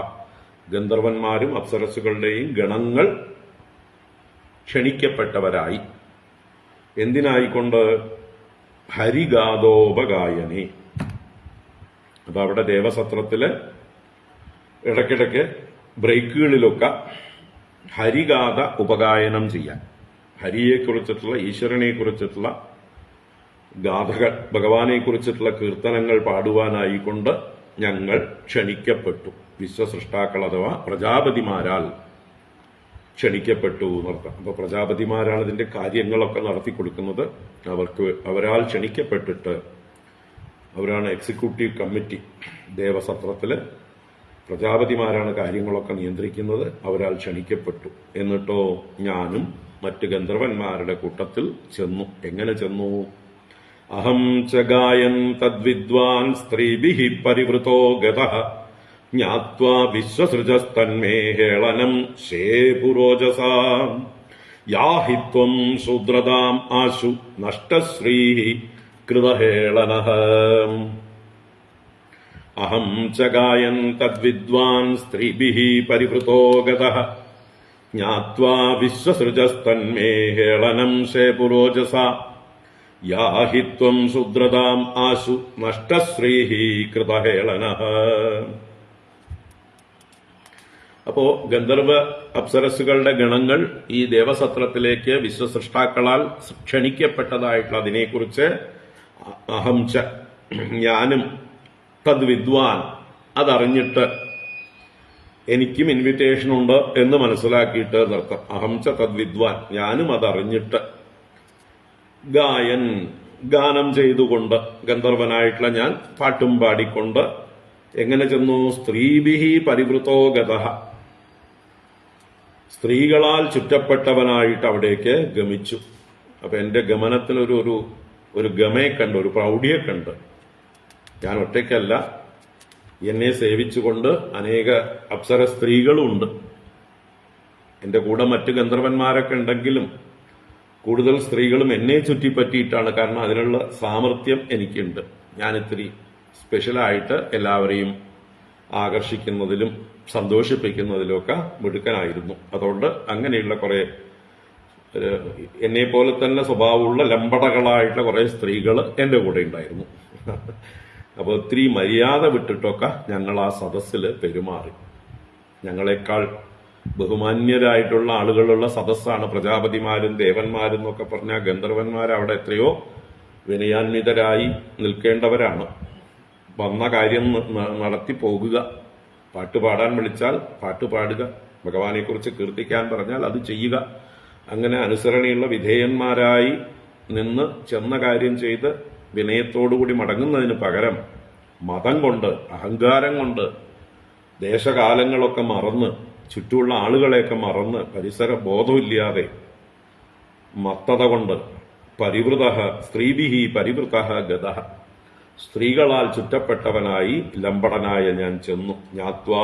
ഗന്ധർവന്മാരും അപ്സരസുകളുടെയും ഗണങ്ങൾ ക്ഷണിക്കപ്പെട്ടവരായി. എന്തിനായിക്കൊണ്ട്? ഹരിഗാഥോപഗായനെ. അപ്പൊ അവിടെ ദേവസത്രത്തില് ഇടയ്ക്കിടയ്ക്ക് ബ്രേക്കുകളിലൊക്കെ ഹരിഗാഥ ഉപഗായനം ചെയ്യാൻ, ഹരിയെക്കുറിച്ചിട്ടുള്ള, ഈശ്വരനെ കുറിച്ചിട്ടുള്ള ഗാഥകൾ, ഭഗവാനെ കുറിച്ചിട്ടുള്ള കീർത്തനങ്ങൾ പാടുവാനായിക്കൊണ്ട് ഞങ്ങൾ ക്ഷണിക്കപ്പെട്ടു. വിശ്വസൃഷ്ടാക്കൾ അഥവാ പ്രജാപതിമാരാൽ ക്ഷണിക്കപ്പെട്ടു എന്നർത്ഥം. അപ്പൊ പ്രജാപതിമാരാണ് ഇതിന്റെ കാര്യങ്ങളൊക്കെ നടത്തി കൊടുക്കുന്നത്. അവരാൽ ക്ഷണിക്കപ്പെട്ടിട്ട്, അവരാണ് എക്സിക്യൂട്ടീവ് കമ്മിറ്റി. ദേവസത്രത്തില് പ്രജാപതിമാരാണ് കാര്യങ്ങളൊക്കെ നിയന്ത്രിക്കുന്നത്. അവരാൽ ക്ഷണിക്കപ്പെട്ടു. എന്നിട്ടോ ഞാനും മറ്റ് ഗന്ധർവന്മാരുടെ കൂട്ടത്തിൽ ചെന്നു. എങ്ങനെ ചെന്നു? അഹം ച ഗായൻ തദ്വിദ്വാൻ സ്ത്രീഭിഃ പരിവൃതോ ഗതഃ ജ്ഞാത്വാ വിശ്വസൃജസ്തന്മേ ഹേളനം ശേപുരോജസാ യാഹി ത്വം ശൂദ്രതാം ആശു നഷ്ടശ്രീഃ കൃതഹേളനഃ. അഹം ച ഗായൻ തദ്വിദ്വാൻ സ്ത്രീഭിഃ പരിവൃതോ ഗതഃ ജ്ഞാത്വാ വിശ്വസൃജസ്തന്മേ ഹേളനം ശേപുരോജസാ യാഹി ത്വം ശൂദ്രതാം ആശു നഷ്ടശ്രീഃ കൃതഹേളനഃ. അപ്പോ ഗന്ധർവ അപ്സരസുകളുടെ ഗണങ്ങൾ ഈ ദേവസത്രത്തിലേക്ക് വിശ്വസൃഷ്ടാക്കളാൽ ക്ഷണിക്കപ്പെട്ടതായിട്ടുള്ള അതിനെക്കുറിച്ച് അഹം ച, ഞാനും, തദ് വിദ്വാൻ, അതറിഞ്ഞിട്ട്, എനിക്കും ഇൻവിറ്റേഷൻ ഉണ്ട് എന്ന് മനസ്സിലാക്കിയിട്ട് എന്നർത്ഥം. അഹം ച തദ് വിദ്വാൻ, ഞാനും അതറിഞ്ഞിട്ട്, ഗായൻ, ഗാനം ചെയ്തുകൊണ്ട്, ഗന്ധർവനായിട്ടുള്ള ഞാൻ പാട്ടും പാടിക്കൊണ്ട് എങ്ങനെ ചെന്നു? സ്ത്രീഭിഃ പരിവൃതോ ഗതഃ, സ്ത്രീകളാൽ ചുറ്റപ്പെട്ടവനായിട്ട് അവിടേക്ക് ഗമിച്ചു. അപ്പൊ എന്റെ ഗമനത്തിനൊരു ഒരു ഗമയെ കണ്ട്, ഒരു പ്രൗഢിയെ കണ്ട്. ഞാൻ ഒറ്റയ്ക്കല്ല, എന്നെ സേവിച്ചുകൊണ്ട് അനേക അപ്സര സ്ത്രീകളുമുണ്ട്. എന്റെ കൂടെ മറ്റ് ഗന്ധർവന്മാരൊക്കെ ഉണ്ടെങ്കിലും കൂടുതൽ സ്ത്രീകളും എന്നെ ചുറ്റിപ്പറ്റിയിട്ടാണ്. കാരണം അതിനുള്ള സാമർഥ്യം എനിക്കുണ്ട്. ഞാനിത്തിരി സ്പെഷ്യലായിട്ട് എല്ലാവരെയും ആകർഷിക്കുന്നതിലും സന്തോഷിപ്പിക്കുന്നതിലുമൊക്കെ മിടുക്കനായിരുന്നു. അതുകൊണ്ട് അങ്ങനെയുള്ള കുറെ എന്നെ പോലെ തന്നെ സ്വഭാവമുള്ള ലംബടകളായിട്ടുള്ള കുറെ സ്ത്രീകൾ എന്റെ കൂടെ ഉണ്ടായിരുന്നു. അപ്പോൾ ഒത്തിരി മര്യാദ വിട്ടിട്ടൊക്കെ ഞങ്ങൾ ആ സദസ്സിൽ പെരുമാറി. ഞങ്ങളെക്കാൾ ബഹുമാന്യരായിട്ടുള്ള ആളുകളുള്ള സദസ്സാണ്. പ്രജാപതിമാരും ദേവന്മാരും എന്നൊക്കെ പറഞ്ഞാൽ ഗന്ധർവന്മാർ അവിടെ എത്രയോ വിനയാന്വിതരായി നിൽക്കേണ്ടവരാണ്. വന്ന കാര്യം നടത്തി പോകുക. പാട്ട് പാടാൻ വിളിച്ചാൽ പാട്ട് പാടുക, ഭഗവാനെക്കുറിച്ച് കീർത്തിക്കാൻ പറഞ്ഞാൽ അത് ചെയ്യുക. അങ്ങനെ അനുസരണയുള്ള വിധേയന്മാരായി നിന്ന് ചെന്ന കാര്യം ചെയ്ത് വിനയത്തോടുകൂടി മടങ്ങുന്നതിന് പകരം മതം കൊണ്ട്, അഹങ്കാരം കൊണ്ട്, ദേശകാലങ്ങളൊക്കെ മറന്ന്, ചുറ്റുമുള്ള ആളുകളെയൊക്കെ മറന്ന്, പരിസര ബോധമില്ലാതെ, മത്തത കൊണ്ട് പരിവൃതഃ സ്ത്രീഭിഃ പരിവൃതഃ ഗതഃ, സ്ത്രീകളാൽ ചുറ്റപ്പെട്ടവനായി ലംബടനായ ഞാൻ ചെന്നു. ജ്ഞാത്വാ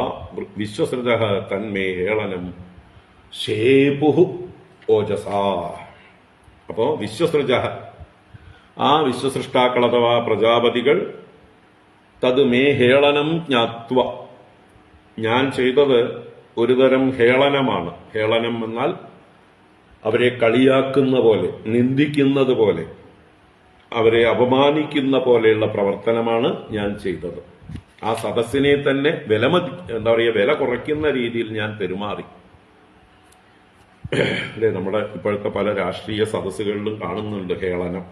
വിശ്വസൃജഃ തന്മേ ഹേളനം ശേപുഃ ഓജസാ. അപ്പോ വിശ്വസൃജഃ, ആ വിശ്വസൃഷ്ടാക്കൾ അഥവാ പ്രജാപതികൾ, തത് മേ ഹേളനം ജ്ഞാത്വ, ഞാൻ ചെയ്തത് ഒരുതരം ഹേളനമാണ്. ഹേളനം എന്നാൽ അവരെ കളിയാക്കുന്ന പോലെ, നിന്ദിക്കുന്നത് പോലെ, അവരെ അപമാനിക്കുന്ന പോലെയുള്ള പ്രവർത്തനമാണ് ഞാൻ ചെയ്തത്. ആ സദസ്സിനെ തന്നെ വില കുറയ്ക്കുന്ന രീതിയിൽ ഞാൻ പെരുമാറി. അല്ലെ, നമ്മുടെ ഇപ്പോഴത്തെ പല രാഷ്ട്രീയ സദസ്സുകളിലും കാണുന്നുണ്ട് ഹേളനം.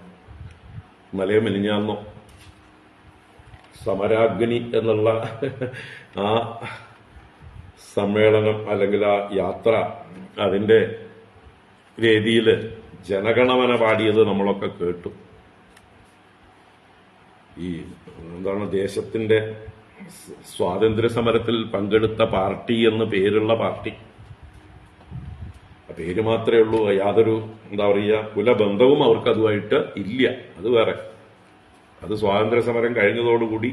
ഇന്നലെയോ മെലിഞ്ഞാന്നോ സമരാഗ്നി എന്നുള്ള ആ സമ്മേളനം അല്ലെങ്കിൽ ആ യാത്ര, അതിന്റെ വേദിയിൽ ജനഗണമന പാടിയത് നമ്മളൊക്കെ കേട്ടു. ഈ എന്താണ് ദേശത്തിന്റെ സ്വാതന്ത്ര്യ സമരത്തിൽ പങ്കെടുത്ത പാർട്ടി എന്ന് പേരുള്ള പാർട്ടി. പേര് മാത്രമേ ഉള്ളൂ, യാതൊരു എന്താ പറയുക കുലബന്ധവും അവർക്ക് അതുമായിട്ട് ഇല്ല. അത് വേറെ. അത് സ്വാതന്ത്ര്യ സമരം കഴിഞ്ഞതോടുകൂടി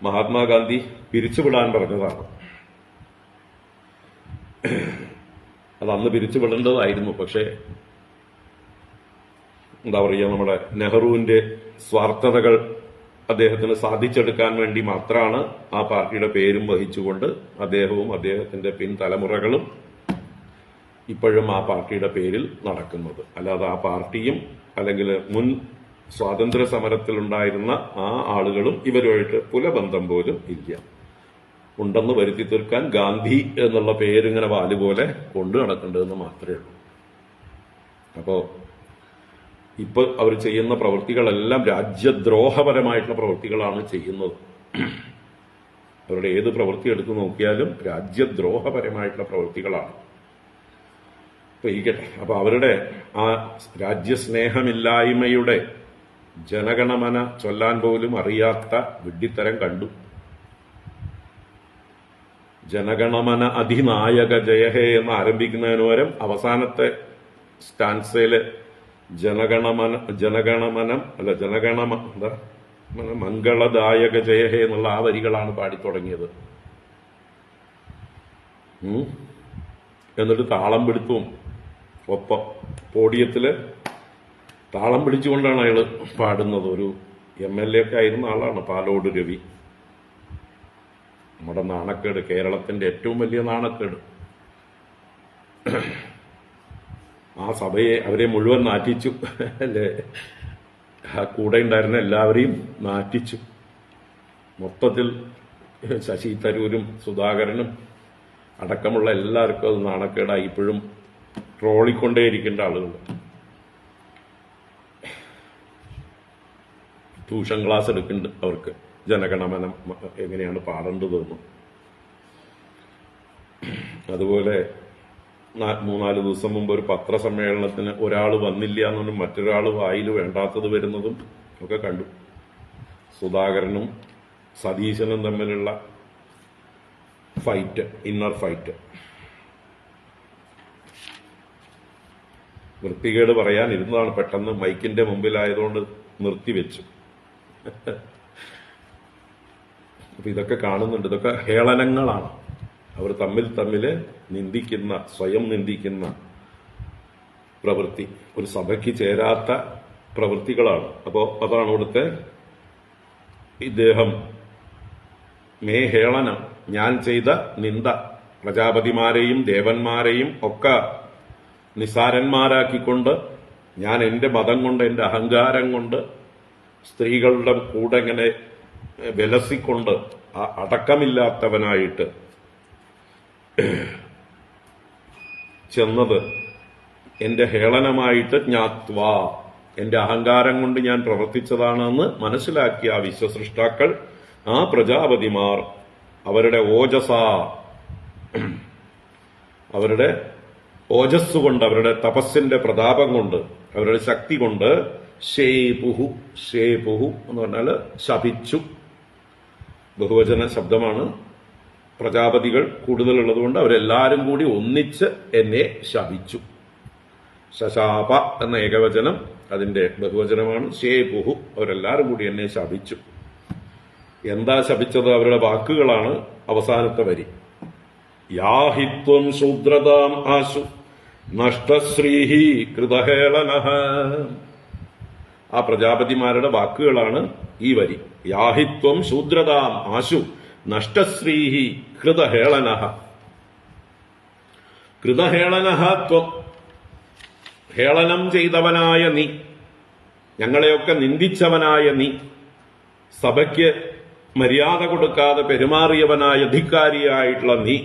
മഹാത്മാഗാന്ധി പിരിച്ചുവിടാൻ പറഞ്ഞതാണ്. അത് അന്ന് പിരിച്ചുവിടേണ്ടതായിരുന്നു. പക്ഷേ എന്താ പറയുക, നമ്മുടെ നെഹ്റുവിന്റെ സ്വാർത്ഥതകൾ അദ്ദേഹത്തിന് സാധിച്ചെടുക്കാൻ വേണ്ടി മാത്രമാണ് ആ പാർട്ടിയുടെ പേരും വഹിച്ചുകൊണ്ട് അദ്ദേഹവും അദ്ദേഹത്തിന്റെ പിൻതലമുറകളും ഇപ്പോഴും ആ പാർട്ടിയുടെ പേരിൽ നടക്കുന്നത്. അല്ലാതെ ആ പാർട്ടിയും അല്ലെങ്കിൽ മുൻ സ്വാതന്ത്ര്യ സമരത്തിലുണ്ടായിരുന്ന ആ ആളുകളും ഇവരുമായിട്ട് കുലബന്ധം പോലും ഇല്ല. ഉണ്ടെന്ന് വരുത്തി തീർക്കാൻ ഗാന്ധി എന്നുള്ള പേരിങ്ങനെ വാലുപോലെ കൊണ്ടു നടക്കേണ്ടതെന്ന് മാത്രമേ ഉള്ളൂ. അപ്പോ ഇപ്പൊ അവർ ചെയ്യുന്ന പ്രവൃത്തികളെല്ലാം രാജ്യദ്രോഹപരമായിട്ടുള്ള പ്രവൃത്തികളാണ് ചെയ്യുന്നത്. അവരുടെ ഏത് പ്രവൃത്തി എടുത്തു നോക്കിയാലും രാജ്യദ്രോഹപരമായിട്ടുള്ള പ്രവൃത്തികളാണ്. അപ്പൊ ഇരിക്കട്ടെ. അപ്പൊ അവരുടെ ആ രാജ്യസ്നേഹമില്ലായ്മയുടെ ജനഗണമന ചൊല്ലാൻ പോലും അറിയാത്ത വിഡ്ഢിത്തരം കണ്ടു. ജനഗണമന അധിനായക ജയഹേ എന്ന് ആരംഭിക്കുന്നതിന് പകരം അവസാനത്തെ സ്റ്റാൻസയില് മംഗളദായക ജയഹേ എന്നുള്ള ആ വരികളാണ് പാടിത്തുടങ്ങിയത്. എന്നിട്ട് താളം പിടുത്തവും ഒപ്പം പോഡിയത്തില് താളം പിടിച്ചുകൊണ്ടാണ് അയാൾ പാടുന്നത്. ഒരു MLA ഒക്കെ ആയിരുന്ന ആളാണ് പാലോട് രവി. നമ്മുടെ നാണക്കേട്, കേരളത്തിന്റെ ഏറ്റവും വലിയ നാണക്കേട്. ആ സഭയെ അവരെ മുഴുവൻ നാറ്റിച്ചു അല്ലേ? ആ കൂടെ ഉണ്ടായിരുന്ന എല്ലാവരെയും നാറ്റിച്ചു. മൊത്തത്തിൽ ശശി തരൂരും സുധാകരനും അടക്കമുള്ള എല്ലാവർക്കും അത് നാണക്കേടായി. ഇപ്പോഴും ട്രോളിക്കൊണ്ടേയിരിക്കേണ്ട ആളുകൾ. ട്യൂഷൻ ക്ലാസ് എടുക്കുന്നുണ്ട് അവർക്ക് ജനഗണമനം എങ്ങനെയാണ് പാടേണ്ടതെന്ന്. അതുപോലെ 3-4 ദിവസം മുമ്പ് ഒരു പത്രസമ്മേളനത്തിന് ഒരാൾ വന്നില്ല എന്നും മറ്റൊരാൾ വായിൽ വേണ്ടാത്തത് വരുന്നതും ഒക്കെ കണ്ടു. സുധാകരനും സതീശനും തമ്മിലുള്ള ഫൈറ്റ്, ഇന്നർ ഫൈറ്റ്. വൃത്തികേട് പറയാനിരുന്നതാണ്, പെട്ടെന്ന് മൈക്കിന്റെ മുമ്പിലായതുകൊണ്ട് നിർത്തിവെച്ചു. അപ്പൊ ഇതൊക്കെ കാണുന്നുണ്ട്. ഇതൊക്കെ ഹേളനങ്ങളാണ്. അവർ തമ്മിൽ നിന്ദിക്കുന്ന, സ്വയം നിന്ദിക്കുന്ന പ്രവൃത്തി, ഒരു സഭയ്ക്ക് ചേരാത്ത പ്രവൃത്തികളാണ്. അപ്പോ അതാണ് ഇവിടുത്തെ ഇദ്ദേഹം ഹേളനം, ഞാൻ ചെയ്ത നിന്ദ, പ്രജാപതിമാരെയും ദേവന്മാരെയും ഒക്കെ നിസാരന്മാരാക്കിക്കൊണ്ട് ഞാൻ എന്റെ മതം കൊണ്ട്, എന്റെ അഹങ്കാരം കൊണ്ട് സ്ത്രീകളുടെ കൂടെ ഇങ്ങനെ വിലസിക്കൊണ്ട് അടക്കമില്ലാത്തവനായിട്ട് ചെന്നത് എന്റെ ഹേളനമായിട്ട് ജ്ഞാത്വാ, എന്റെ അഹങ്കാരം കൊണ്ട് ഞാൻ പ്രവർത്തിച്ചതാണെന്ന് മനസ്സിലാക്കിയ ആ വിശ്വസൃഷ്ടാക്കൾ, ആ പ്രജാപതിമാർ അവരുടെ അവരുടെ ഓജസ് കൊണ്ട്, അവരുടെ തപസ്സിന്റെ പ്രതാപം കൊണ്ട്, അവരുടെ ശക്തി കൊണ്ട് ശേപുഹു എന്ന് പറഞ്ഞാൽ ശപിച്ചു. ബഹുവചന ശബ്ദമാണ്. പ്രജാപതികൾ കൂടുതലുള്ളതുകൊണ്ട് അവരെല്ലാരും കൂടി ഒന്നിച്ച് എന്നെ ശപിച്ചു. ശശാപ എന്ന ഏകവചനം അതിന്റെ ബഹുവചനമാണ്. ശേപുഹു, അവരെല്ലാരും കൂടി എന്നെ ശപിച്ചു. എന്താ ശപിച്ചത്? അവരുടെ വാക്കുകളാണ് അവസാനത്തെ വരി. യാഹിത്വം ശൂദ്രതാം ആശു നഷ്ടശ്രീഹി കൃതഹേളനഃ. ആ പ്രജാപതിമാരുടെ വാക്കുകളാണ് ഈ വരി. യാഹിത്വം ശൂദ്രതാം ആശു നഷ്ടശ്രീഹി കൃതഹേളനഃ. കൃതഹേളനഃ ത്വം, ഹേളനം ചെയ്തവനായ നീ, ഞങ്ങളെയൊക്കെ നിന്ദിച്ചവനായ നീ, സഭയ്ക്ക് മര്യാദ കൊടുക്കാതെ പെരുമാറിയവനായ ധിക്കാരിയായിട്ടുള്ള നീ,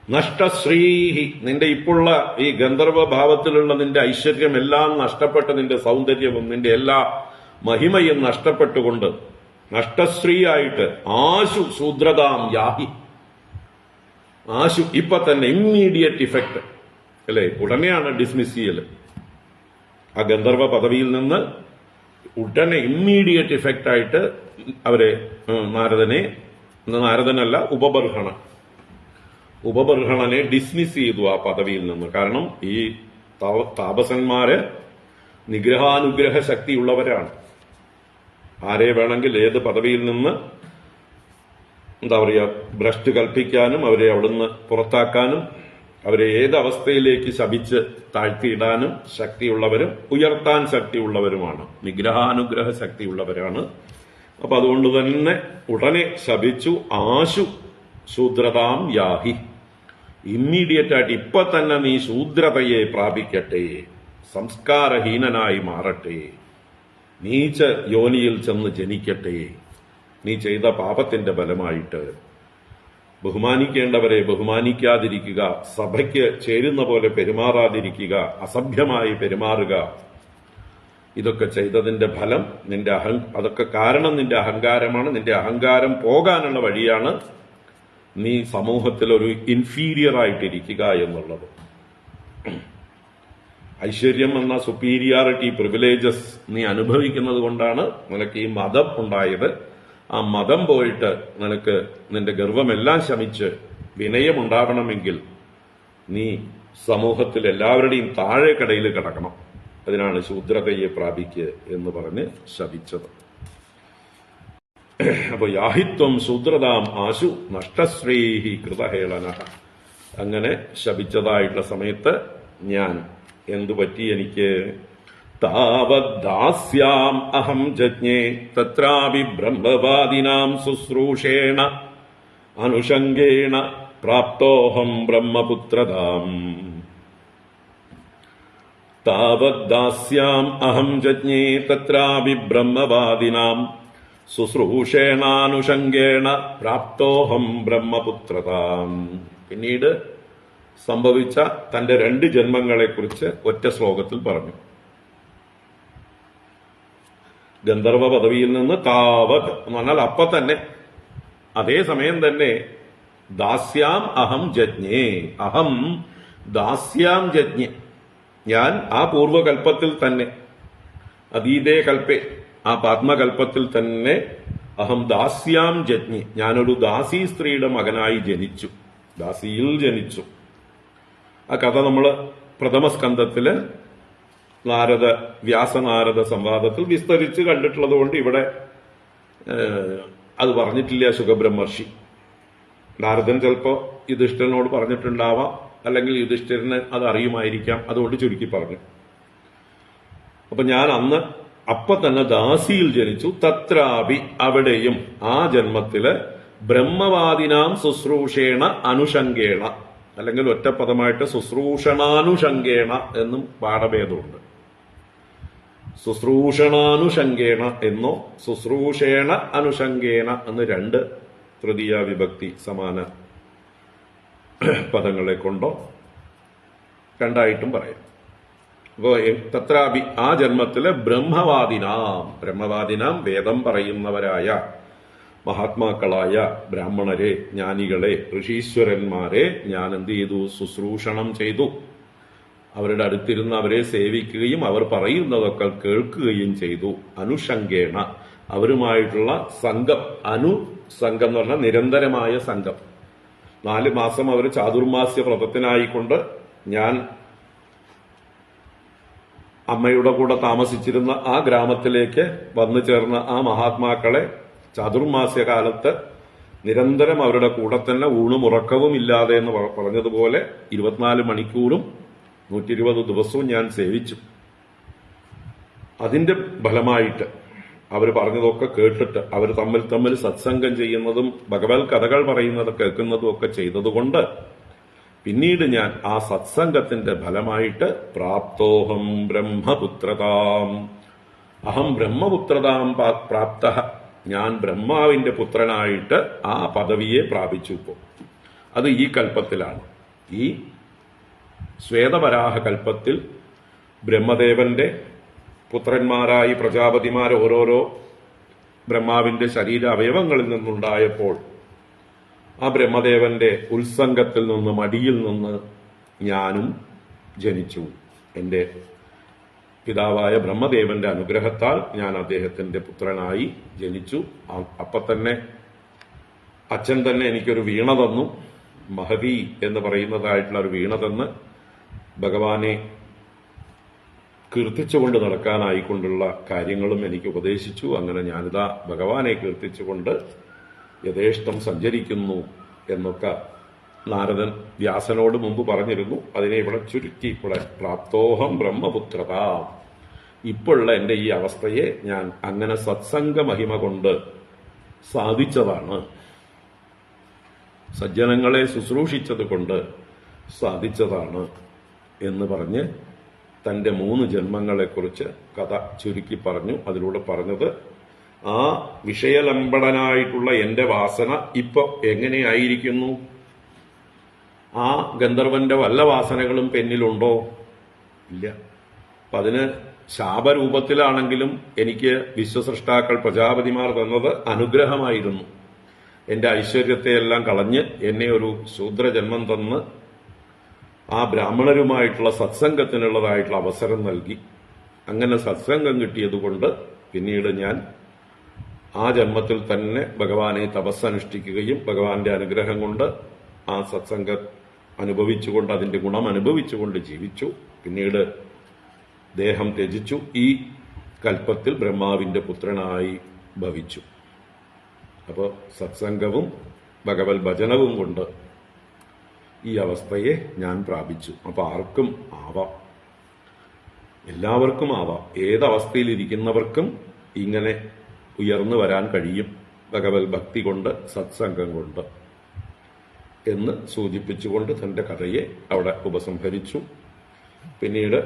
നഷ്ടശ്രീഹി, നിന്റെ ഇപ്പോഴുള്ള ഈ ഗന്ധർവഭാവത്തിലുള്ള നിന്റെ ഐശ്വര്യമെല്ലാം നഷ്ടപ്പെട്ട്, നിന്റെ സൗന്ദര്യവും നിന്റെ എല്ലാ മഹിമയും നഷ്ടപ്പെട്ടുകൊണ്ട് നഷ്ടശ്രീയായിട്ട് ആശു ശൂദ്രതാം യാഹി. ആശു, ഇപ്പൊ തന്നെ ഇമ്മീഡിയറ്റ് ഇഫക്റ്റ്. അല്ലേ? ഉടനെയാണ് ഡിസ്മിസ് ചെയ്യല്. ആ ഗന്ധർവ പദവിയിൽ നിന്ന് ഉടനെ ഇമ്മീഡിയറ്റ് ഇഫക്റ്റ് ആയിട്ട് അവരെ നാരദനല്ല ഉപബർഹണനെ ഡിസ്മിസ് ചെയ്തു ആ പദവിയിൽ നിന്ന്. കാരണം ഈ താപസന്മാര് നിഗ്രഹാനുഗ്രഹ ശക്തിയുള്ളവരാണ്. ആരെ വേണമെങ്കിൽ ഏത് പദവിയിൽ നിന്ന് ഭ്രഷ്ട് കൽപ്പിക്കാനും അവരെ അവിടുന്ന് പുറത്താക്കാനും അവരെ ഏത് അവസ്ഥയിലേക്ക് ശപിച്ച് താഴ്ത്തിയിടാനും ശക്തിയുള്ളവരും ഉയർത്താൻ ശക്തിയുള്ളവരുമാണ്. നിഗ്രഹാനുഗ്രഹ ശക്തിയുള്ളവരാണ്. അപ്പൊ അതുകൊണ്ട് തന്നെ ഉടനെ ശപിച്ചു. ആശു ശൂദ്രതാം യാഹി, ഇമ്മീഡിയറ്റ് ആയിട്ട് ഇപ്പൊ തന്നെ നീ ശൂദ്രതയെ പ്രാപിക്കട്ടെ, സംസ്കാരഹീനനായി മാറട്ടെ, നീച്ച യോനിയിൽ ചെന്ന് ജനിക്കട്ടെ. നീ ചെയ്ത പാപത്തിന്റെ ഫലമായിട്ട് ബഹുമാനിക്കേണ്ടവരെ ബഹുമാനിക്കാതിരിക്കുക, സഭയ്ക്ക് ചേരുന്ന പോലെ പെരുമാറാതിരിക്കുക, അസഭ്യമായി പെരുമാറുക, ഇതൊക്കെ ചെയ്തതിന്റെ ഫലം അതൊക്കെ കാരണം നിന്റെ അഹങ്കാരമാണ്. നിന്റെ അഹങ്കാരം പോകാനുള്ള വഴിയാണ് നീ സമൂഹത്തിൽ ഒരു ഇൻഫീരിയർ ആയിട്ടിരിക്കുക എന്നുള്ളത്. ഐശ്വര്യം എന്ന സുപ്പീരിയാറിറ്റി പ്രിവിലേജസ് നീ അനുഭവിക്കുന്നത് കൊണ്ടാണ് നിനക്ക് ഈ മതം ഉണ്ടായത്. ആ മതം പോയിട്ട് നിനക്ക് നിന്റെ ഗർവമെല്ലാം ശമിച്ച് വിനയമുണ്ടാവണമെങ്കിൽ നീ സമൂഹത്തിൽ എല്ലാവരുടെയും താഴെക്കടയിൽ കിടക്കണം. അതിനാണ് ശൂദ്രതയെ പ്രാപിക്കുക എന്ന് പറഞ്ഞ് ശപിച്ചത്. അപ്പൊ യാഹിത്വം ശൂദ്രതാം ആശു നഷ്ടശ്രേഹി കൃതഹേളന, അങ്ങനെ ശപിച്ചതായിട്ടുള്ള സമയത്ത് ഞാൻ എന്തുപറ്റി? എനിക്ക് താവദ്ദാസ്യാം അഹം ജജ്ഞേ തത്രാപി ബ്രഹ്മവാദിനാം ശുശ്രൂഷേണ അനുഷംഗേണ പ്രാപ്തോഹം ബ്രഹ്മപുത്രതാം. താവദ്ദാസ്യാം അഹം ജജ്ഞേ തത്രാപി ബ്രഹ്മവാദിനാം ശുശ്രൂഷേണാനുഷംഗേണ പ്രാപ്തോഹം ബ്രഹ്മപുത്രതാം. പിന്നീട് സംഭവിച്ച തന്റെ 2 ജന്മങ്ങളെക്കുറിച്ച് ഒറ്റ ശ്ലോകത്തിൽ പറഞ്ഞു. ഗന്ധർവ പദവിയിൽ നിന്ന് താവത് എന്ന് പറഞ്ഞാൽ അപ്പൊ തന്നെ, അതേ സമയം തന്നെ ദാസ്യാം അഹം ജജ്ഞേ, അഹം ദാസ്യാം ജജ്ഞേ, ഞാൻ ആ പൂർവകൽപ്പത്തിൽ തന്നെ, അതീതേ കൽപ്പേ, ആ പാത്മകൽപ്പത്തിൽ തന്നെ അഹം ദാസ്യാം ജജ്ഞേ, ഞാനൊരു ദാസി സ്ത്രീയുടെ മകനായി ജനിച്ചു, ദാസിയിൽ ജനിച്ചു. ആ കഥ നമ്മൾ പ്രഥമ സ്കന്ധത്തില് വ്യാസനാരദ സംവാദത്തിൽ വിസ്തരിച്ച് കണ്ടിട്ടുള്ളത് കൊണ്ട് ഇവിടെ അത് പറഞ്ഞിട്ടില്ല ശുഖബ്രഹ്മർഷി. നാരദൻ ചിലപ്പോ യുധിഷ്ഠിരനോട് പറഞ്ഞിട്ടുണ്ടാവാം, അല്ലെങ്കിൽ യുധിഷ്ഠിരന് അത് അറിയുമായിരിക്കാം, അതുകൊണ്ട് ചുരുക്കി പറഞ്ഞു. അപ്പൊ ഞാൻ അപ്പൊ തന്നെ ദാസിയിൽ ജനിച്ചു. തത്രാപി, അവിടെയും ആ ജന്മത്തില് ബ്രഹ്മവാദിനാം ശുശ്രൂഷേണ അനുഷംഗേണ, അല്ലെങ്കിൽ ഒറ്റപ്പദമായിട്ട് ശുശ്രൂഷണാനുഷംഗേണ എന്നും പാഠഭേദമുണ്ട്. ശുശ്രൂഷണാനുഷംഗേണ എന്നോ ശുശ്രൂഷേണ അനുഷംഗേന എന്ന് 2 തൃതീയ വിഭക്തി സമാന പദങ്ങളെ കൊണ്ടോ 2ആയിട്ടും പറയാം. അപ്പോ തത്രാപി, ആ ജന്മത്തില് ബ്രഹ്മവാദിനാം വേദം പറയുന്നവരായ മഹാത്മാക്കളായ ബ്രാഹ്മണരെ, ജ്ഞാനികളെ, ഋഷീശ്വരന്മാരെ ഞാൻ എന്ത് ചെയ്തു? ശുശ്രൂഷണം ചെയ്തു. അവരുടെ അടുത്തിരുന്ന് അവരെ സേവിക്കുകയും അവർ പറയുന്നതൊക്കെ കേൾക്കുകയും ചെയ്തു. അനുഷംഗേണ, അവരുമായിട്ടുള്ള സംഘം, അനുസംഘം എന്ന് പറഞ്ഞാൽ നിരന്തരമായ സംഘം. 4 മാസം അവർ ചാതുർമാസ്യ വ്രതത്തിനായിക്കൊണ്ട് ഞാൻ അമ്മയുടെ കൂടെ താമസിച്ചിരുന്ന ആ ഗ്രാമത്തിലേക്ക് വന്നു ചേർന്ന ആ മഹാത്മാക്കളെ ചാതുർമാസ്യകാലത്ത് നിരന്തരം അവരുടെ കൂടെ തന്നെ ഊണും ഉറക്കവും ഇല്ലാതെ എന്ന് പറഞ്ഞതുപോലെ 24 മണിക്കൂറും 120 ദിവസവും ഞാൻ സേവിച്ചു. അതിന്റെ ഫലമായിട്ട് അവർ പറഞ്ഞതൊക്കെ കേട്ടിട്ട് അവർ തമ്മിൽ സത്സംഗം ചെയ്യുന്നതും ഭഗവത് കഥകൾ പറയുന്നത് കേൾക്കുന്നതും ഒക്കെ ചെയ്തതുകൊണ്ട് പിന്നീട് ഞാൻ ആ സത്സംഗത്തിന്റെ ഫലമായിട്ട് പ്രാപ്തോഹം ബ്രഹ്മപുത്രതാം, അഹം ബ്രഹ്മപുത്രതാം പ്രാപ്ത, ഞാൻ ബ്രഹ്മാവിന്റെ പുത്രനായിട്ട് ആ പദവിയെ പ്രാപിച്ചു. ഇപ്പോൾ അത് ഈ കൽപ്പത്തിലാണ്. ഈ ശ്വേതവരാഹ കൽപ്പത്തിൽ ബ്രഹ്മദേവന്റെ പുത്രന്മാരായി പ്രജാപതിമാർ ഓരോരോ ബ്രഹ്മാവിന്റെ ശരീര അവയവങ്ങളിൽ നിന്നുണ്ടായപ്പോൾ ആ ബ്രഹ്മദേവന്റെ ഉത്സംഗത്തിൽ നിന്ന്, മടിയിൽ നിന്ന് ഞാനും ജനിച്ചു. എൻ്റെ പിതാവായ ബ്രഹ്മദേവന്റെ അനുഗ്രഹത്താൽ ഞാൻ അദ്ദേഹത്തിന്റെ പുത്രനായി ജനിച്ചു. അപ്പൊ തന്നെ അച്ഛൻ തന്നെ എനിക്കൊരു വീണ തന്നു. മഹതി എന്ന് പറയുന്നതായിട്ടുള്ള ഒരു വീണ തന്ന് ഭഗവാനെ കീർത്തിച്ചുകൊണ്ട് നടക്കാനായിക്കൊണ്ടുള്ള കാര്യങ്ങളും എനിക്ക് ഉപദേശിച്ചു. അങ്ങനെ ഞാനിതാ ഭഗവാനെ കീർത്തിച്ചുകൊണ്ട് യഥേഷ്ടം സഞ്ചരിക്കുന്നു എന്നൊക്കെ നാരദൻ വ്യാസനോട് മുമ്പ് പറഞ്ഞിരുന്നു. അതിനെ ഇവിടെ ചുരുക്കി ഇവിടെ പ്രാപ്തോഹം ബ്രഹ്മപുത്രത, ഇപ്പോഴുള്ള എൻ്റെ ഈ അവസ്ഥയെ ഞാൻ അങ്ങനെ സത്സംഗ മഹിമ കൊണ്ട് സാധിച്ചതാണ്, സജ്ജനങ്ങളെ ശുശ്രൂഷിച്ചത് കൊണ്ട് സാധിച്ചതാണ് എന്ന് പറഞ്ഞ് തന്റെ 3 ജന്മങ്ങളെക്കുറിച്ച് കഥ ചുരുക്കി പറഞ്ഞു. അതിലൂടെ പറഞ്ഞത് ആ വിഷയലംബടനായിട്ടുള്ള എന്റെ വാസന ഇപ്പൊ എങ്ങനെയായിരിക്കുന്നു? ആ ഗന്ധർവന്റെ വല്ല വാസനകളും പെന്നിലുണ്ടോ? ഇല്ല. അപ്പൊ അതിന് ശാപരൂപത്തിലാണെങ്കിലും എനിക്ക് വിശ്വസൃഷ്ടാക്കൾ പ്രജാപതിമാർ തന്നത് അനുഗ്രഹമായിരുന്നു. എന്റെ ഐശ്വര്യത്തെയെല്ലാം കളഞ്ഞ് എന്നെ ഒരു ശൂദ്രജന്മം തന്ന് ആ ബ്രാഹ്മണരുമായിട്ടുള്ള സത്സംഗത്തിനുള്ളതായിട്ടുള്ള അവസരം നൽകി. അങ്ങനെ സത്സംഗം കിട്ടിയതുകൊണ്ട് പിന്നീട് ഞാൻ ആ ജന്മത്തിൽ തന്നെ ഭഗവാനെ തപസ്സനുഷ്ഠിക്കുകയും ഭഗവാന്റെ അനുഗ്രഹം കൊണ്ട് ആ സത്സംഗം അനുഭവിച്ചുകൊണ്ട് അതിന്റെ ഗുണം അനുഭവിച്ചുകൊണ്ട് ജീവിച്ചു. പിന്നീട് ദേഹം ത്യജിച്ചു. ഈ കൽപ്പത്തിൽ ബ്രഹ്മാവിന്റെ പുത്രനായി ഭവിച്ചു. അപ്പോൾ സത്സംഗവും ഭഗവത് ഭജനവും കൊണ്ട് ഈ അവസ്ഥയെ ഞാൻ പ്രാപിച്ചു. അപ്പൊ ആർക്കും ആവാം, എല്ലാവർക്കും ആവാം. ഏതവസ്ഥയിലിരിക്കുന്നവർക്കും ഇങ്ങനെ ഉയർന്നു വരാൻ കഴിയും ഭഗവത് ഭക്തി കൊണ്ട്, സത്സംഗം കൊണ്ട് എന്ന് സൂചിപ്പിച്ചുകൊണ്ട് തന്റെ കഥയെ അവിടെ ഉപസംഹരിച്ചു. പിന്നീട്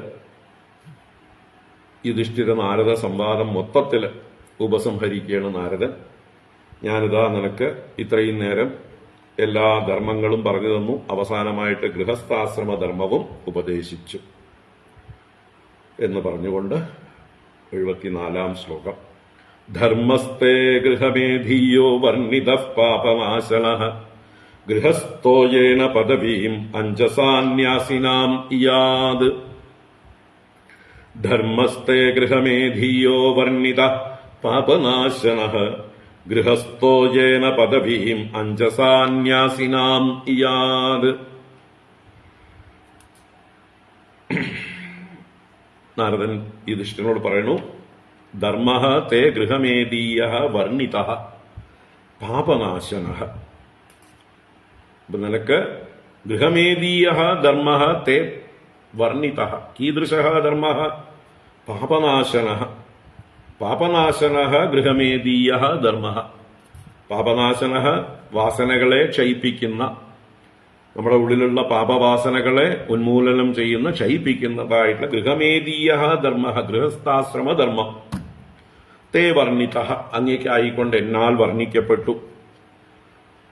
യുധിഷ്ഠിര നാരദ സംവാദം മൊത്തത്തിൽ ഉപസംഹരിക്കുകയാണ് നാരദൻ. ഞാനിതാ നിനക്ക് ഇത്രയും നേരം എല്ലാ ധർമ്മങ്ങളും പറഞ്ഞു തന്നു, അവസാനമായിട്ട് ഗൃഹസ്ഥാശ്രമ ധർമ്മവും ഉപദേശിച്ചു എന്ന് പറഞ്ഞുകൊണ്ട് 74-ാം ശ്ലോകം. ധർമ്മസ്തേ ഗൃഹമേധീയോ വർണ്ണിതഃ പാപനാശനഃ ഗൃഹസ്ഥോയേന പദവീം അഞ്ജസാന്യാസിനാം ഇയാത്. ധർമ്മസ്തേ ഗൃഹമേധീയോ വർണ്ണിതഃ പാപനാശനഃ ഗൃഹസ്ഥോയേന പദവീം അഞ്ജസാന്യാസിനാം ഇയാത്. നാരദൻ യുധിഷ്ഠിരനോട് പറയുന്നു, ധർമ്മഃ തേ ഗൃഹമേധീയഃ വർണ്ണിതഃ പാപനാശനഃ. അപ്പൊ നിനക്ക് ഗൃഹമേധീയഃ ധർമ്മഃ തേ വർണ്ണിതഃ. കീദൃശഃ ധർമ്മഃ? പാപനാശനഃ. പാപനാശനഃ ഗൃഹമേധീയഃ ധർമ്മഃ. പാപനാശനഃ വാസനകളെ ക്ഷയിപ്പിക്കുന്ന, നമ്മുടെ ഉള്ളിലുള്ള പാപവാസനകളെ ഉന്മൂലനം ചെയ്യുന്ന, ക്ഷയിപ്പിക്കുന്നതായിട്ടുള്ള ഗൃഹമേധീയഃ ധർമ്മഃ, ഗൃഹസ്ഥാശ്രമ ധർമ്മം. തേ വർണ്ണിതഃ, അങ്ങേക്കായിക്കൊണ്ട് എന്നാൽ വർണ്ണിക്കപ്പെട്ടു.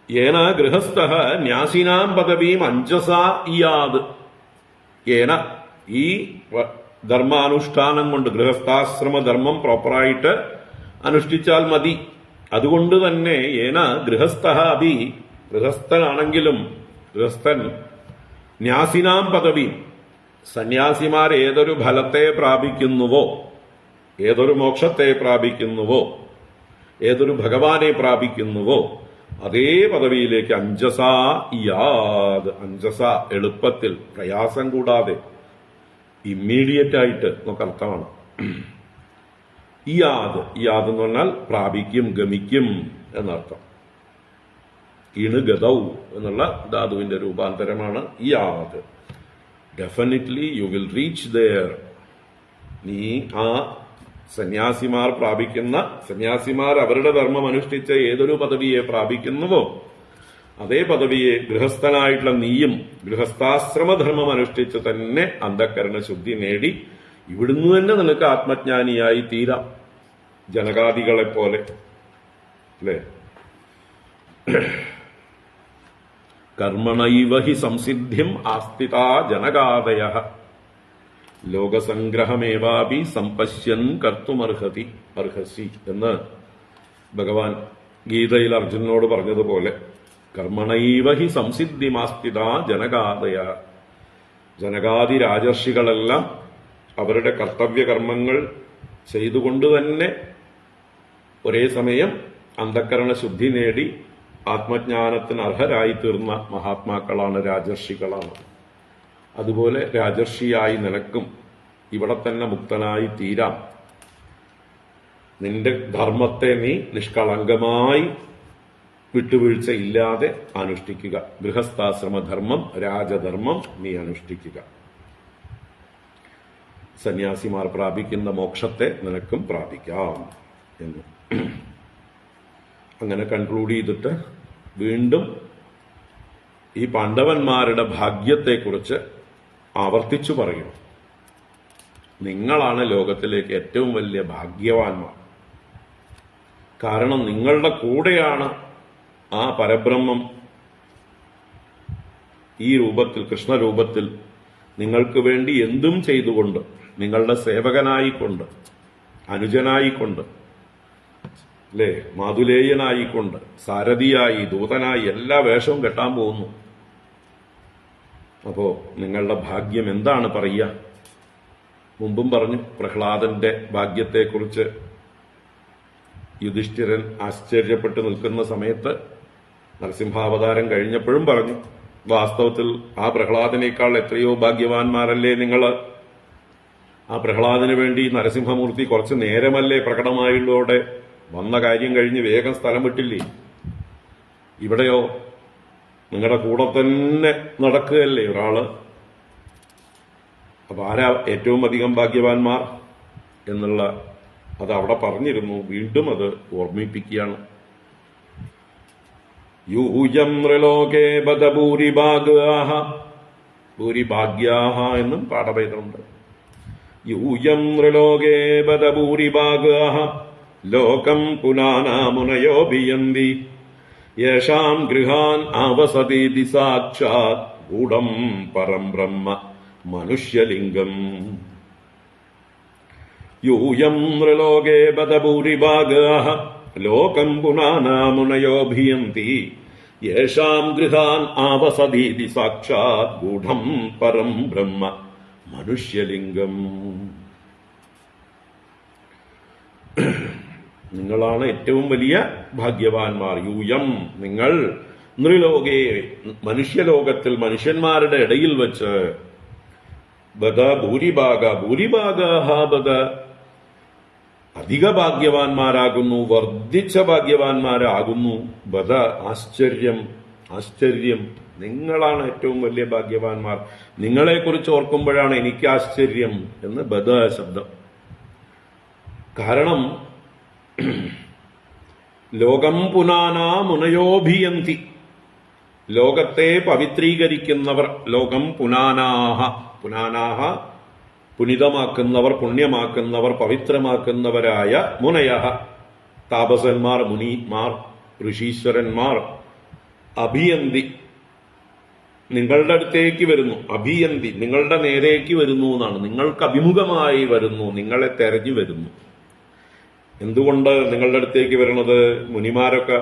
ഏന ഗൃഹസ്ഥഃ ന്യാസിനാം പദവീം അഞ്ജസാ ഇയാത്. ഏന ഈ ധർമാനുഷ്ഠാനം കൊണ്ട്, ഗൃഹസ്ഥാശ്രമ ധർമ്മം പ്രോപ്പറായിട്ട് അനുഷ്ഠിച്ചാൽ മതി. അതുകൊണ്ട് തന്നെ ഏന ഗൃഹസ്ഥഃ അഭി, ഗൃഹസ്ഥനാണെങ്കിലും ഗൃഹസ്ഥൻ ന്യാസിനാം പദവി, സന്യാസിമാർ ഏതൊരു ഫലത്തെ പ്രാപിക്കുന്നുവോ, ഏതൊരു മോക്ഷത്തെ പ്രാപിക്കുന്നുവോ, ഏതൊരു ഭഗവാനെ പ്രാപിക്കുന്നുവോ അതേ പദവിയിലേക്ക് അഞ്ജസാ ഇയാത്. അഞ്ജസ എളുപ്പത്തിൽ, പ്രയാസം കൂടാതെ, ഇമ്മീഡിയറ്റ് ആയിട്ട് നമുക്ക് അർത്ഥമാണ്. ഇയാത്, ഇയാത് എന്ന് പറഞ്ഞാൽ പ്രാപിക്കും, ഗമിക്കും എന്നർത്ഥം. ഇണ് ഗതൗ എന്നുള്ള ധാതുവിന്റെ രൂപാന്തരമാണ് ഇയാത്. Definitely you will reach there. നീ ആ സന്യാസിമാർ പ്രാപിക്കുന്ന, സന്യാസിമാർ അവരുടെ ധർമ്മം അനുഷ്ഠിച്ച ഏതൊരു പദവിയെ പ്രാപിക്കുന്നുവോ അതേ പദവിയെ ഗൃഹസ്ഥനായിട്ടുള്ള നീയും ഗൃഹസ്ഥാശ്രമധർമ്മം അനുഷ്ഠിച്ച് തന്നെ അന്ധക്കരണ ശുദ്ധി നേടി ഇവിടുന്ന് തന്നെ നിനക്ക് ആത്മജ്ഞാനിയായി തീരാം, ജനകാദികളെപ്പോലെ. അല്ലേ? കർമ്മണൈവ ഹി സംസിദ്ധിം ആസ്തിതാ ജനകാദയഃ ലോകസംഗ്രഹമേവാപി സമ്പശ്യൻ കർത്തുമർഹസി എന്ന് ഭഗവാൻ ഗീതയിൽ അർജുനനോട് പറഞ്ഞതുപോലെ കർമ്മണൈവ ഹി സംസിദ്ധിമാസ്തിതാ ജനകാദയ. ജനകാദി രാജർഷികളെല്ലാം അവരുടെ കർത്തവ്യകർമ്മങ്ങൾ ചെയ്തുകൊണ്ട് തന്നെ ഒരേ സമയം അന്ധക്കരണ ശുദ്ധി നേടി ആത്മജ്ഞാനത്തിന് അർഹരായി തീർന്ന മഹാത്മാക്കളാണ്, രാജർഷികളാണ്. അതുപോലെ രാജർഷിയായി നിനക്കും ഇവിടെ തന്നെ മുക്തനായി തീരാം. നിന്റെ ധർമ്മത്തെ നീ നിഷ്കളങ്കമായി വിട്ടുവീഴ്ച ഇല്ലാതെ അനുഷ്ഠിക്കുക. ഗൃഹസ്ഥാശ്രമധർമ്മം, രാജധർമ്മം നീ അനുഷ്ഠിക്കുക. സന്യാസിമാർ പ്രാപിക്കുന്ന മോക്ഷത്തെ നിനക്കും പ്രാപിക്കാം എന്ന് അങ്ങനെ കൺക്ലൂഡ് ചെയ്തിട്ട് വീണ്ടും ഈ പാണ്ഡവന്മാരുടെ ഭാഗ്യത്തെക്കുറിച്ച് ആവർത്തിച്ചു പറയുന്നു. നിങ്ങളാണ് ലോകത്തിലേക്ക് ഏറ്റവും വലിയ ഭാഗ്യവാന്മാർ. കാരണം നിങ്ങളുടെ കൂടെയാണ് ആ പരബ്രഹ്മം ഈ രൂപത്തിൽ, കൃഷ്ണരൂപത്തിൽ നിങ്ങൾക്ക് വേണ്ടി എന്തും ചെയ്തുകൊണ്ട്, നിങ്ങളുടെ സേവകനായിക്കൊണ്ട്, അനുജനായിക്കൊണ്ട്, അല്ലേ, മാതുലേയനായിക്കൊണ്ട്, സാരഥിയായി, ദൂതനായി എല്ലാ വേഷവും കെട്ടാൻ പോകുന്നു. അപ്പോ നിങ്ങളുടെ ഭാഗ്യം എന്താണ് പറയുക? മുമ്പും പറഞ്ഞു, പ്രഹ്ലാദന്റെ ഭാഗ്യത്തെക്കുറിച്ച് യുധിഷ്ഠിരൻ ആശ്ചര്യപ്പെട്ട് നിൽക്കുന്ന സമയത്ത് നരസിംഹാവതാരം കഴിഞ്ഞപ്പോഴും പറഞ്ഞു, വാസ്തവത്തിൽ ആ പ്രഹ്ലാദനേക്കാൾ എത്രയോ ഭാഗ്യവാന്മാരല്ലേ നിങ്ങൾ. ആ പ്രഹ്ലാദന് വേണ്ടി നരസിംഹമൂർത്തി കുറച്ച് നേരമല്ലേ പ്രകടമായുള്ളോടെ വന്ന കാര്യം കഴിഞ്ഞ് വേഗം സ്ഥലം വിട്ടില്ലേ? ഇവിടെയോ നിങ്ങളുടെ കൂടെ തന്നെ നടക്കുകയല്ലേ ഒരാള്. അപ്പൊ ആരാ ഏറ്റവും അധികം ഭാഗ്യവാന്മാർ എന്നുള്ള അത് അവിടെ പറഞ്ഞിരുന്നു. വീണ്ടും അത് ഓർമ്മിപ്പിക്കുകയാണ്. യൂയം ത്രിലോകേ ബദ ഭൂരിഭാഗാഃ, ഭൂരിഭാഗ്യാഃ എന്നും പാഠഭേദമുണ്ട്. യൂയം ത്രിലോകേ ബദ ഭൂരിഭാഗാഃ ലോകം പുനാനാ മുനയോഭിയന്തി യേഷാം ഗൃഹാൻ ആവസതീതി സാക്ഷാത് ഗൂഢം പരം ബ്രഹ്മ മനുഷ്യലിംഗം. യൂയം ത്രിലോകേ ബദ ഭൂരിഭാഗാഃ ലോകം പുനാനാ മുനയോഭിയന്തി യേഷാം ഗൃഹാൻ ആവസതീതി സാക്ഷാത് ഗൂഢം പരം ബ്രഹ്മ മനുഷ്യലിംഗം. നിങ്ങളാണ് ഏറ്റവും വലിയ ഭാഗ്യവാന്മാർ. യൂയം നിങ്ങൾ, നൃലോകേ മനുഷ്യലോകത്തിൽ മനുഷ്യന്മാരുടെ ഇടയിൽ വെച്ച്, ബദ ഭൂരിഭാഗ ഭൂരിഭാഗാഃ ബദ അധിക ഭാഗ്യവാന്മാരാകുന്നു, വർദ്ധിച്ച ഭാഗ്യവാന്മാരാകുന്നു. ബദ ആശ്ചര്യം, ആശ്ചര്യം, നിങ്ങളാണ് ഏറ്റവും വലിയ ഭാഗ്യവാന്മാർ. നിങ്ങളെക്കുറിച്ച് ഓർക്കുമ്പോഴാണ് എനിക്ക് ആശ്ചര്യം എന്ന് ബദ ശബ്ദം. കാരണം ലോകം പുനാനാ മുനയോഭിയന്തി, ലോകത്തെ പവിത്രീകരിക്കുന്നവർ, ലോകം പുനാനാഹ, പുനാനാഹ പുനിതമാക്കുന്നവർ, പുണ്യമാക്കുന്നവർ, പവിത്രമാക്കുന്നവരായ മുനയഃ താപസന്മാർ, മുനിമാർ, ഋഷീശ്വരന്മാർ, അഭിയന്തി നിങ്ങളുടെ അടുത്തേക്ക് വരുന്നു. അഭിയന്തി നിങ്ങളുടെ നേരേക്ക് വരുന്നു എന്നാണ്, നിങ്ങൾക്ക് അഭിമുഖമായി വരുന്നു, നിങ്ങളെ തെരഞ്ഞു വരുന്നു. എന്തുകൊണ്ട് നിങ്ങളുടെ അടുത്തേക്ക് വരണത്? മുനിമാരൊക്കെ,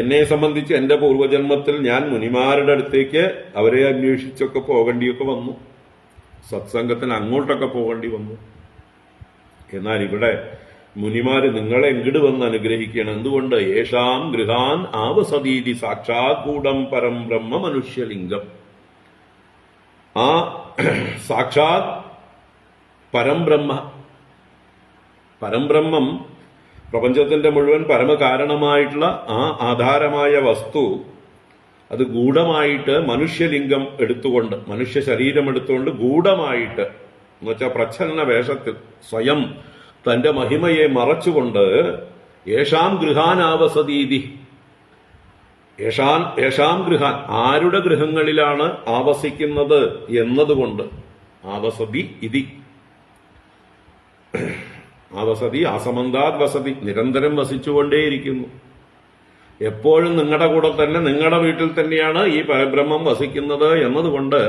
എന്നെ സംബന്ധിച്ച് എന്റെ പൂർവ്വജന്മത്തിൽ ഞാൻ മുനിമാരുടെ അടുത്തേക്ക് അവരെ അന്വേഷിച്ചൊക്കെ പോകേണ്ടിയൊക്കെ വന്നു, സത്സംഗത്തിന് അങ്ങോട്ടൊക്കെ പോകേണ്ടി വന്നു. എന്നാൽ ഇവിടെ മുനിമാര് നിങ്ങളെ എങ്ങട് വന്ന് അനുഗ്രഹിക്കണം. എന്തുകൊണ്ട്? യേഷാം ഗൃഹാൻ ആവസതീതി സാക്ഷാത് ഗൂഢം പരം ബ്രഹ്മ മനുഷ്യലിംഗം. ആ സാക്ഷാത് പരംബ്രഹ്മ, പരംബ്രഹ്മം പ്രപഞ്ചത്തിന്റെ മുഴുവൻ പരമകാരണമായിട്ടുള്ള ആ ആധാരമായ വസ്തു, അത് ഗൂഢമായിട്ട് മനുഷ്യലിംഗം എടുത്തുകൊണ്ട്, മനുഷ്യ ശരീരം എടുത്തുകൊണ്ട് ഗൂഢമായിട്ട്, എന്നുവെച്ചാൽ പ്രച്ഛന്ന വേഷത്തിൽ സ്വയം തന്റെ മഹിമയെ മറച്ചുകൊണ്ട് യേഷാം ഗൃഹാനാവസതീതി, യേഷാം ഗൃഹാൻ ആരുടെ ഗൃഹങ്ങളിലാണ് ആവസിക്കുന്നത് എന്നതുകൊണ്ട്, ആവസതി ഇതി, ആവസതി ആസമന്താത് വസതി, നിരന്തരം വസിച്ചുകൊണ്ടേയിരിക്കുന്നു. എപ്പോഴും നിങ്ങളുടെ കൂടെ തന്നെ, നിങ്ങളുടെ വീട്ടിൽ തന്നെയാണ് ഈ പരബ്രഹ്മം വസിക്കുന്നത് എന്നതുകൊണ്ട്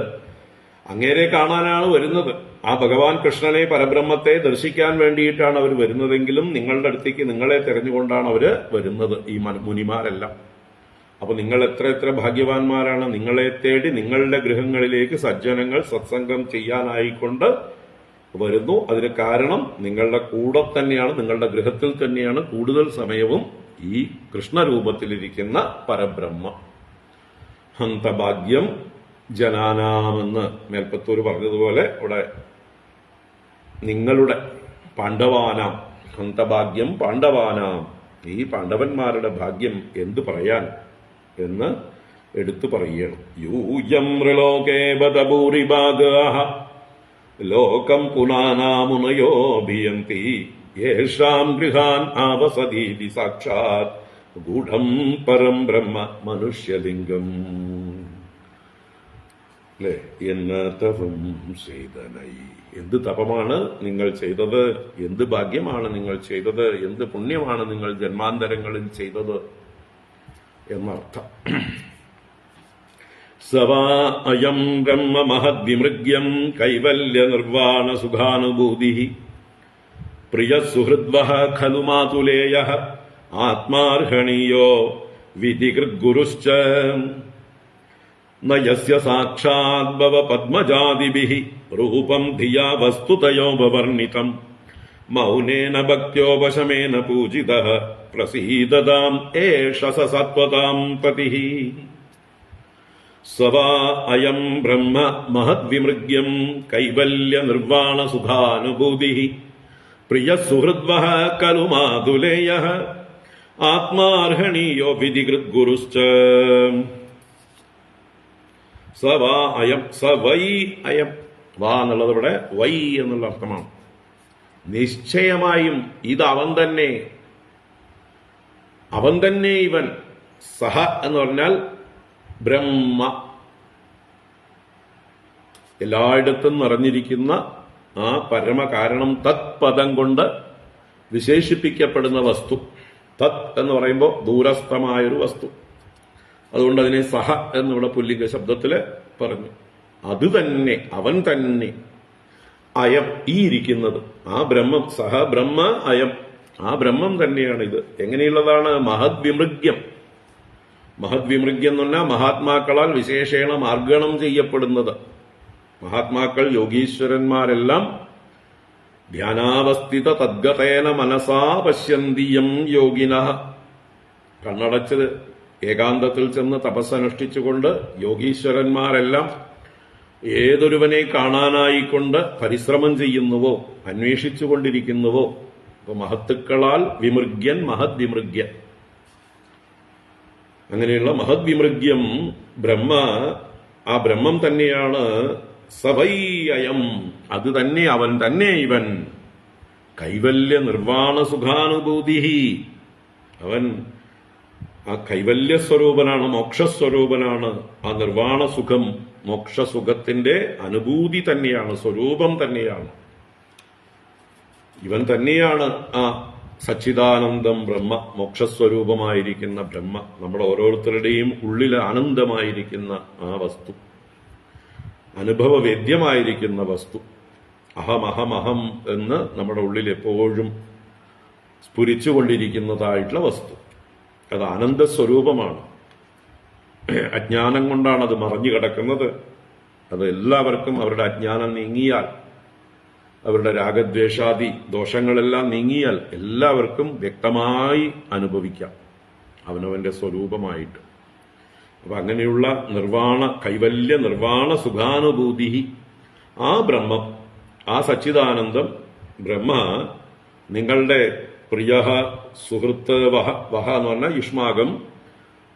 അങ്ങേരെ കാണാനാണ് വരുന്നത്. ആ ഭഗവാൻ കൃഷ്ണനെ, പരബ്രഹ്മത്തെ ദർശിക്കാൻ വേണ്ടിയിട്ടാണ് അവർ വരുന്നതെങ്കിലും നിങ്ങളുടെ അടുത്തേക്ക് നിങ്ങളെ തെരഞ്ഞുകൊണ്ടാണ് അവര് വരുന്നത്, ഈ മുനിമാരെല്ലാം. അപ്പൊ നിങ്ങൾ എത്ര എത്ര ഭാഗ്യവാന്മാരാണ്. നിങ്ങളെ തേടി നിങ്ങളുടെ ഗൃഹങ്ങളിലേക്ക് സജ്ജനങ്ങൾ സത്സംഗം ചെയ്യാനായിക്കൊണ്ട് വരുന്നു. അതിന് കാരണം നിങ്ങളുടെ കൂടെ തന്നെയാണ്, നിങ്ങളുടെ ഗൃഹത്തിൽ തന്നെയാണ് കൂടുതൽ സമയവും ഈ കൃഷ്ണരൂപത്തിലിരിക്കുന്ന പരബ്രഹ്മ. ഹന്തഭാഗ്യം ജനാനാമെന്ന് മേൽപ്പത്തൂർ പറഞ്ഞതുപോലെ ഇവിടെ നിങ്ങളുടെ പാണ്ഡവാനാം, ഹന്തഭാഗ്യം പാണ്ഡവാനാം, ഈ പാണ്ഡവന്മാരുടെ ഭാഗ്യം എന്തു പറയാൻ എന്ന് എടുത്തു പറയുകയാണ്. യൂയം ഋലോകേ ബദഭൂരിഭാഗാഃ ലോകം പുനാനാമുനയോഭിയന്തി യേഷാം ഗൃഹാൻ ആവസതീതി സാക്ഷാത് ഗൂഢം പരം ബ്രഹ്മ മനുഷ്യലിംഗം. അല്ലേ? എന്ന തപം ചെയ്തനൈ, എന്ത് തപമാണ് നിങ്ങൾ ചെയ്തത്, എന്ത് ഭാഗ്യമാണ് നിങ്ങൾ ചെയ്തത്, എന്ത് പുണ്യമാണ് നിങ്ങൾ ജന്മാന്തരങ്ങളിൽ ചെയ്തത് എന്നർത്ഥം. സവാ അയം ബ്രഹ്മ മഹദ്വിമൃഗ്യം കൈവല്യ നിർവാണ സുഖാനുഭൂതി പ്രിയ സുഹൃദ്വഃ ഖലു മാതുലേയഃ ആത്മാർഹണീയോ വിധികൃദ്ഗുരുശ്ച ന യസ്യ സാക്ഷാത് ഭവ പദ്മജാദിഭിഃ രൂപം ധിയാ വസ്തുതയോപവർണിതം മൗനേന ഭക്ത്യോപശമേന പൂജിതഃ പ്രസീദതാം ഏഷ സ സത്വതാം പതിഃ. സവാ അയം ബ്രഹ്മ മഹദ്വിമൃഗ്യം കൈവല്യ നിർവാണ സുഖാനുഭൂതിഃ പ്രിയ സുഹൃദ്വഃ ഖലു മാതുലേയഃ ആത്മാർഹണീയോ വിധികൃദ്ഗുരുശ്ച. സവാ അയം, സ വൈ അയം, വാ എന്നുള്ളത് ഇവിടെ വൈ എന്നുള്ള അർത്ഥമാണ്. നിശ്ചയമായും ഇത് അവൻ തന്നെ, അവൻ തന്നെ ഇവൻ. സഹ എന്ന് പറഞ്ഞാൽ ബ്രഹ്മ, എല്ലായിടത്തും നിറഞ്ഞിരിക്കുന്ന ആ പരമകാരണം, തത് പദം കൊണ്ട് വിശേഷിപ്പിക്കപ്പെടുന്ന വസ്തു. തത് എന്ന് പറയുമ്പോൾ ദൂരസ്ഥമായൊരു വസ്തു, അതുകൊണ്ട് അതിനെ സഹ എന്നിവിടെ പുല്ലിംഗ ശബ്ദത്തില് പറഞ്ഞു. അത് തന്നെ, അവൻ തന്നെ. അയം, ഈ ഇരിക്കുന്നത്, ആ ബ്രഹ്മം, സഹ ബ്രഹ്മ അയം, ആ ബ്രഹ്മം തന്നെയാണ് ഇത്. എങ്ങനെയുള്ളതാണ്? മഹദ്വിമൃഗ്യം. മഹദ്വിമൃഗ്യം എന്ന് പറഞ്ഞാൽ മഹാത്മാക്കളാൽ വിശേഷേണ മാർഗണം ചെയ്യപ്പെടുന്നത്. മഹാത്മാക്കൾ, യോഗീശ്വരന്മാരെല്ലാം ധ്യാനാവസ്ഥിത തദ്ഗതേന മനസാ പശ്യന്തിയം യോഗിനഃ, കണ്ണടച്ചത് ഏകാന്തത്തിൽ ചെന്ന് തപസ്സനുഷ്ഠിച്ചുകൊണ്ട് യോഗീശ്വരന്മാരെല്ലാം ഏതൊരുവനെ കാണാനായിക്കൊണ്ട് പരിശ്രമം ചെയ്യുന്നുവോ, അന്വേഷിച്ചുകൊണ്ടിരിക്കുന്നുവോ. അപ്പൊ മഹത്തുക്കളാൽ വിമൃഗ്യൻ, മഹദ്വിമൃഗ്യൻ. അങ്ങനെയുള്ള മഹദ്വിമൃഗ്യം ബ്രഹ്മ, ആ ബ്രഹ്മം തന്നെയാണ്. സവൈ അയം, അത് തന്നെ, അവൻ തന്നെ ഇവൻ. കൈവല്യ നിർവാണ സുഖാനുഭൂതി, അവൻ ആ കൈവല്യ സ്വരൂപനാണ്, മോക്ഷസ്വരൂപനാണ്. ആ നിർവാണ സുഖം, മോക്ഷസുഖത്തിന്റെ അനുഭൂതി തന്നെയാണ്, സ്വരൂപം തന്നെയാണ്. ഇവൻ തന്നെയാണ് ആ സച്ചിദാനന്ദം ബ്രഹ്മ, മോക്ഷസ്വരൂപമായിരിക്കുന്ന ബ്രഹ്മ, നമ്മുടെ ഓരോരുത്തരുടെയും ഉള്ളിൽ ആനന്ദമായിരിക്കുന്ന ആ വസ്തു, അനുഭവവേദ്യമായിരിക്കുന്ന വസ്തു. അഹം അഹം അഹം എന്ന് നമ്മുടെ ഉള്ളിൽ എപ്പോഴും സ്ഫുരിച്ചുകൊണ്ടിരിക്കുന്നതായിട്ടുള്ള വസ്തു, അത് ആനന്ദസ്വരൂപമാണ്. അജ്ഞാനം കൊണ്ടാണ് അത് മറഞ്ഞു കിടക്കുന്നത്. അത് എല്ലാവർക്കും അവരുടെ അജ്ഞാനം നീങ്ങിയാൽ, അവരുടെ രാഗദ്വേഷാദി ദോഷങ്ങളെല്ലാം നീങ്ങിയാൽ എല്ലാവർക്കും വ്യക്തമായി അനുഭവിക്കാം അവനവന്റെ സ്വരൂപമായിട്ട്. അപ്പൊ അങ്ങനെയുള്ള നിർവാണ കൈവല്യ നിർവാണ സുഖാനുഭൂതി, ആ ബ്രഹ്മം, ആ സച്ചിദാനന്ദം ബ്രഹ്മ നിങ്ങളുടെ പ്രിയ സുഹൃത്ത് വഹ, വഹ എന്ന് പറഞ്ഞാൽ യുഷ്മാകം,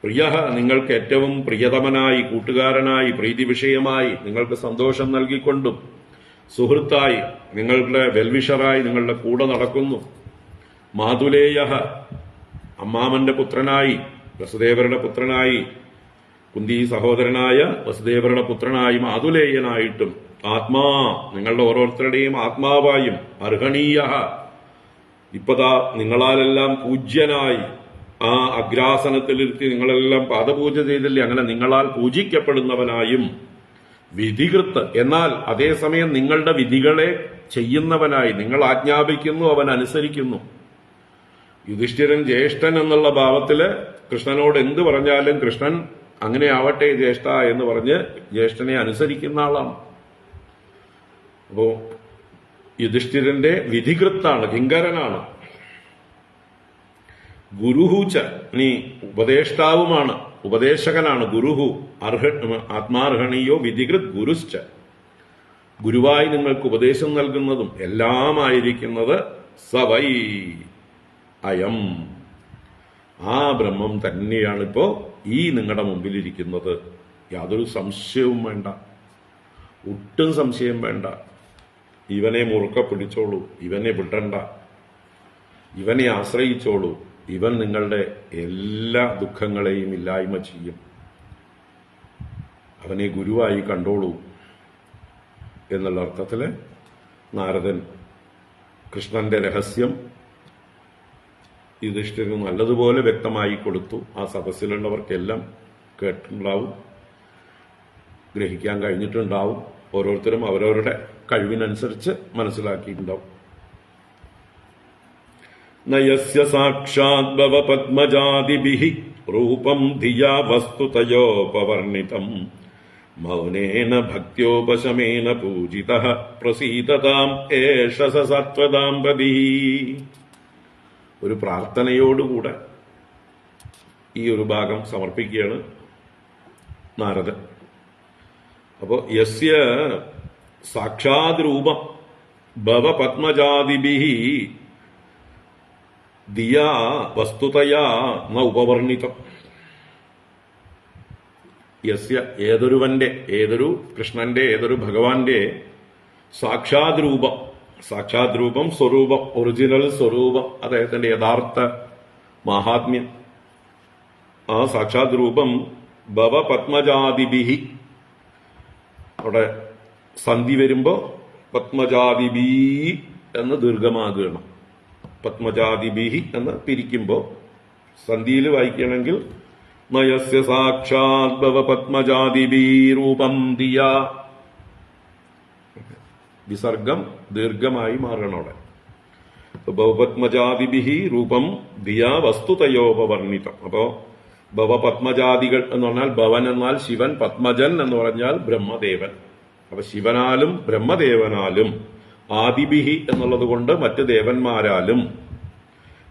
പ്രിയ നിങ്ങൾക്ക് ഏറ്റവും പ്രിയതമനായി, കൂട്ടുകാരനായി, പ്രീതി വിഷയമായി, നിങ്ങൾക്ക് സന്തോഷം നൽകിക്കൊണ്ടും, സുഹൃത്തായി, നിങ്ങളുടെ വെൽവിഷറായി നിങ്ങളുടെ കൂടെ നടക്കുന്നു. മാതുലേയ, അമ്മാമന്റെ പുത്രനായി, വസുദേവരുടെ പുത്രനായി, കുന്തി സഹോദരനായ വസുദേവരുടെ പുത്രനായി, മാതുലേയനായിട്ടും, ആത്മാ നിങ്ങളുടെ ഓരോരുത്തരുടെയും ആത്മാവായും, അർഹണീയ ഇപ്പതാ നിങ്ങളാലെല്ലാം പൂജ്യനായി, ആ അഗ്രാസനത്തിലിരുത്തി നിങ്ങളെല്ലാം പാദപൂജ ചെയ്തില്ലേ, അങ്ങനെ നിങ്ങളാൽ പൂജിക്കപ്പെടുന്നവനായും, വിധികൃത്ത് എന്നാൽ അതേസമയം നിങ്ങളുടെ വിധികളെ ചെയ്യുന്നവനായി, നിങ്ങൾ ആജ്ഞാപിക്കുന്നു അവൻ അനുസരിക്കുന്നു. യുധിഷ്ഠിരൻ ജ്യേഷ്ഠൻ എന്നുള്ള ഭാവത്തില് കൃഷ്ണനോട് എന്ത് പറഞ്ഞാലും കൃഷ്ണൻ അങ്ങനെ ആവട്ടെ ജ്യേഷ്ഠ എന്ന് പറഞ്ഞ് ജ്യേഷ്ഠനെ അനുസരിക്കുന്ന ആളാണ്. അപ്പോ യുധിഷ്ഠിരന്റെ വിധികൃത്താണ്, കിങ്കരനാണ്. ഗുരുഹൂച്ച, ഇനി ഉപദേഷ്ടാവുമാണ്, ഉപദേശകനാണ്. ഗുരുഹു ആത്മാർഹണീയോ വിധികൃത് ഗുരുശ്ച, ഗുരുവായി നിങ്ങൾക്ക് ഉപദേശം നൽകുന്നതും എല്ലാമായിരിക്കുന്നത് സവൈ അയം, ആ ബ്രഹ്മം തന്നെയാണിപ്പോ ഈ നിങ്ങളുടെ മുമ്പിലിരിക്കുന്നത്. യാതൊരു സംശയവും വേണ്ട, ഒട്ടും സംശയം വേണ്ട. ഇവനെ മുറുക്ക പിടിച്ചോളൂ, ഇവനെ വിടണ്ട, ഇവനെ ആശ്രയിച്ചോളൂ. ഇവൻ നിങ്ങളുടെ എല്ലാ ദുഃഖങ്ങളെയും ഇല്ലായ്മ ചെയ്യും. അവനെ ഗുരുവായി കണ്ടോളൂ എന്നുള്ള അർത്ഥത്തില് നാരദൻ കൃഷ്ണന്റെ രഹസ്യം യുധിഷ്ഠിരന് നല്ലതുപോലെ വ്യക്തമായി കൊടുത്തു. ആ സദസ്സിലുള്ളവർക്കെല്ലാം കേട്ടിട്ടുണ്ടാവും, ഗ്രഹിക്കാൻ കഴിഞ്ഞിട്ടുണ്ടാവും. ഓരോരുത്തരും അവരവരുടെ കഴിവിനനുസരിച്ച് മനസ്സിലാക്കിയിട്ടുണ്ടാവും. നയസ്യ സാക്ഷാത് ഭവ പത്മജാതിഭിഃ രൂപം ധിയാ വസ്തുതയോപവർണിതം മൗനേന ഭക്ത്യോപശമേന പൂജിതഃ പ്രസീദതാം ഏഷ സത്വതാം പതിഃ. ഒരു പ്രാർത്ഥനയോടുകൂടെ ഈ ഒരു ഭാഗം സമർപ്പിക്കുകയാണ് നാരദൻ. അപ്പോ യസ്യ സാക്ഷാത് രൂപം ഭവ പത്മജാതിഭിഃ ദിയാ വസ്തുതയാ ന ഉപവർണിതം. യസ്യ, ഏതൊരുവന്റെ, ഏതൊരു കൃഷ്ണന്റെ, ഏതൊരു ഭഗവാന്റെ സാക്ഷാത് രൂപം, സാക്ഷാത് രൂപം സ്വരൂപം, ഒറിജിനൽ സ്വരൂപം, അദ്ദേഹത്തിന്റെ യഥാർത്ഥ മഹാത്മ്യം, ആ സാക്ഷാത് രൂപം ഭവ പത്മജാതിഭിഃ, അവിടെ സന്ധി വരുമ്പോ പത്മജാതിഭീ എന്ന് ദീർഘമാകണം. പത്മജാതിഭിഃ എന്ന് പിരിക്കുമ്പോ സന്ധിയിൽ വായിക്കണമെങ്കിൽ നയസ്യ സാക്ഷാത് ഭവ പത്മജാതിഭീ രൂപം ദിയാ, വിസർഗം ദീർഘമായി മാറണം അവിടെ. ഭവപത്മജാതിഭിഃ രൂപം ദിയാ വസ്തുതയോപവർണിതം. അപ്പോ ഭവപത്മജാതികൾ എന്ന് പറഞ്ഞാൽ ഭവൻ എന്നാൽ ശിവൻ, പത്മജൻ എന്ന് പറഞ്ഞാൽ ബ്രഹ്മദേവൻ. അപ്പൊ ശിവനാലും ബ്രഹ്മദേവനാലും ആദിഭിഃ എന്നുള്ളത് കൊണ്ട് മറ്റ് ദേവന്മാരാലും,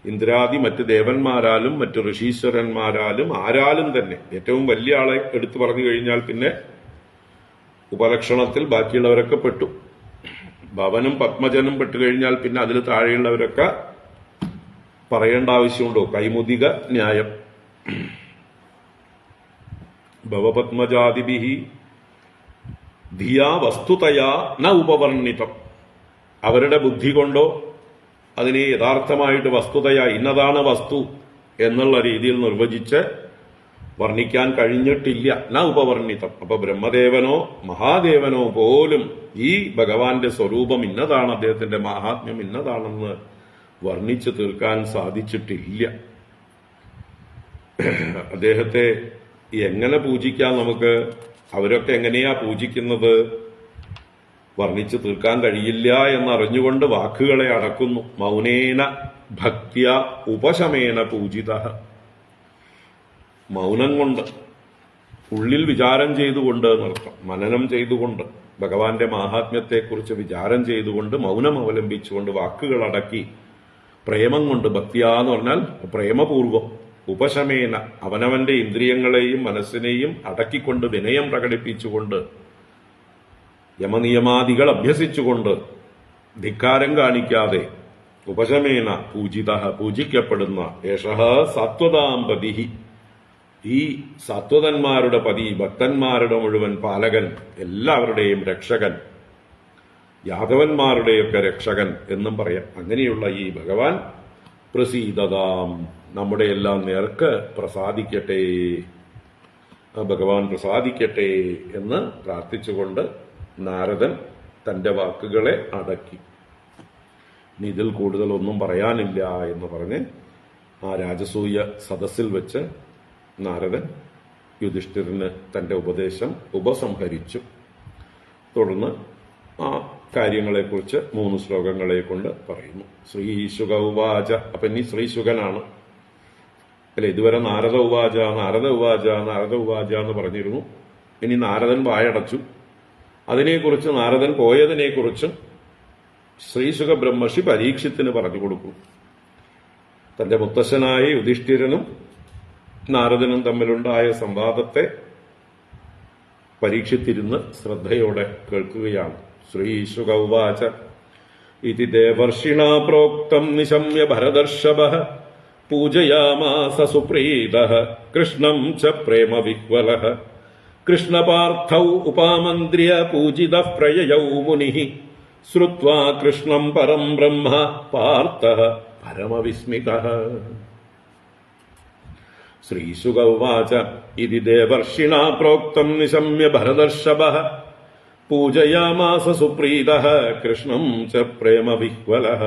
ഇന്ദ്രാദി മറ്റ് ദേവന്മാരാലും മറ്റ് ഋഷീശ്വരന്മാരാലും ആരാലും തന്നെ, ഏറ്റവും വലിയ ആളെ എടുത്തു പറഞ്ഞു കഴിഞ്ഞാൽ പിന്നെ ഉപലക്ഷണത്തിൽ ബാക്കിയുള്ളവരൊക്കെ പെട്ടു. ഭവനും പത്മജനും പെട്ടുകഴിഞ്ഞാൽ പിന്നെ അതിൽ താഴെയുള്ളവരൊക്കെ പറയേണ്ട ആവശ്യമുണ്ടോ? കൈമുതിക ന്യായം. ഭവപത്മജാതിഭിഃ ധിയാ വസ്തുതയാ ന ഉപവർണിതം. അവരുടെ ബുദ്ധി കൊണ്ടോ അതിനെ യഥാർത്ഥമായിട്ട് വസ്തുതയാ ഇന്നതാണ് വസ്തു എന്നുള്ള രീതിയിൽ നിർവചിച്ച് വർണ്ണിക്കാൻ കഴിഞ്ഞിട്ടില്ല. ന ഉപവർണിതം. അപ്പൊ ബ്രഹ്മദേവനോ മഹാദേവനോ പോലും ഈ ഭഗവാന്റെ സ്വരൂപം ഇന്നതാണ്, അദ്ദേഹത്തിന്റെ മഹാത്മ്യം ഇന്നതാണെന്ന് വർണ്ണിച്ചു തീർക്കാൻ സാധിച്ചിട്ടില്ല. അദ്ദേഹത്തെ എങ്ങനെ പൂജിക്കാം നമുക്ക്? അവരൊക്കെ എങ്ങനെയാ പൂജിക്കുന്നത്? വർണ്ണിച്ചു തീർക്കാൻ കഴിയില്ല എന്നറിഞ്ഞുകൊണ്ട് വാക്കുകളെ അടക്കുന്നു. മൗനേന ഭക്ത്യ ഉപശമേന പൂജിതഃ. മൗനം കൊണ്ട്, ഉള്ളിൽ വിചാരം ചെയ്തുകൊണ്ട് എന്നർത്ഥം, മനനം ചെയ്തുകൊണ്ട്, ഭഗവാന്റെ മാഹാത്മ്യത്തെക്കുറിച്ച് വിചാരം ചെയ്തുകൊണ്ട്, മൗനം അവലംബിച്ചുകൊണ്ട്, വാക്കുകൾ അടക്കി, പ്രേമം കൊണ്ട്, ഭക്തിയ എന്ന് പറഞ്ഞാൽ പ്രേമപൂർവം, ഉപശമേന അവനവന്റെ ഇന്ദ്രിയങ്ങളെയും മനസ്സിനെയും അടക്കിക്കൊണ്ട്, വിനയം പ്രകടിപ്പിച്ചുകൊണ്ട്, യമനിയമാദികൾ അഭ്യസിച്ചുകൊണ്ട്, ധിക്കാരം കാണിക്കാതെ, ഉപശമേന പൂജിതഃ പൂജിക്കപ്പെടുന്ന ഏഷഃ സത്വതാം പതിഃ, ഈ സത്വതന്മാരുടെ പതി, ഭക്തന്മാരുടെ മുഴുവൻ പാലകൻ, എല്ലാവരുടെയും രക്ഷകൻ, യാദവന്മാരുടെയൊക്കെ രക്ഷകൻ എന്നും പറയാം. അങ്ങനെയുള്ള ഈ ഭഗവാൻ പ്രസീദതാം, നമ്മുടെ എല്ലാം നേർക്ക് പ്രസാദിക്കട്ടെ, ആ ഭഗവാൻ പ്രസാദിക്കട്ടെ എന്ന് പ്രാർത്ഥിച്ചുകൊണ്ട് നാരദൻ തന്റെ വാക്കുകളെ അടക്കി. ഇനി ഇതിൽ കൂടുതലൊന്നും പറയാനില്ല എന്ന് പറഞ്ഞ് ആ രാജസൂയ സദസ്സിൽ വെച്ച് നാരദൻ യുധിഷ്ഠിരന് തന്റെ ഉപദേശം ഉപസംഹരിച്ചു. തുടർന്ന് ആ കാര്യങ്ങളെക്കുറിച്ച് 3 ശ്ലോകങ്ങളെ കൊണ്ട് പറയുന്നു. ശ്രീശുക ഉവാച. അപ്പൊ ഇനി ശ്രീശുകനാണ്. അല്ലെ, ഇതുവരെ നാരദ ഉവാച നാരദ ഉവാച നാരദ ഉവാച എന്ന് പറഞ്ഞിരുന്നു. ഇനി നാരദൻ വായടച്ചു. അതിനെക്കുറിച്ച്, നാരദൻ പോയതിനെക്കുറിച്ചും ശ്രീശുക ബ്രഹ്മർഷി പരീക്ഷത്തിന് പറഞ്ഞു കൊടുക്കും. തന്റെ മുത്തശ്ശനായ യുധിഷ്ഠിരനും നാരദനും തമ്മിലുണ്ടായ സംവാദത്തെ പരീക്ഷിത്തിരുന്ന് ശ്രദ്ധയോടെ കേൾക്കുകയാണ്. ശ്രീശുക ഉവാച. ഇതി ദേവർഷിണാ പ്രോക്തം നിശമ്യ ഭരതർഷഭഃ പൂജയാമാസ സുപ്രീതഃ കൃഷ്ണം ച പ്രേമവിഹ്വലഃ കൃഷ്ണപാർത്ഥൗ ഉപാമന്ത്ര്യ പൂജിതഃ പ്രയയൗ മുനിഃ ശ്രുത്വാ കൃഷ്ണം പരം ബ്രഹ്മ പാർത്ഥഃ പരമവിസ്മിതഃ. ശ്രീശുക ഉവാച. ഇതി ദേവർഷിണാ പ്രോക്തം നിശമ്യ ഭരതർഷഭഃ പൂജയാമാസ സുപ്രീതഃ കൃഷ്ണം ച പ്രേമവിഹ്വലഃ.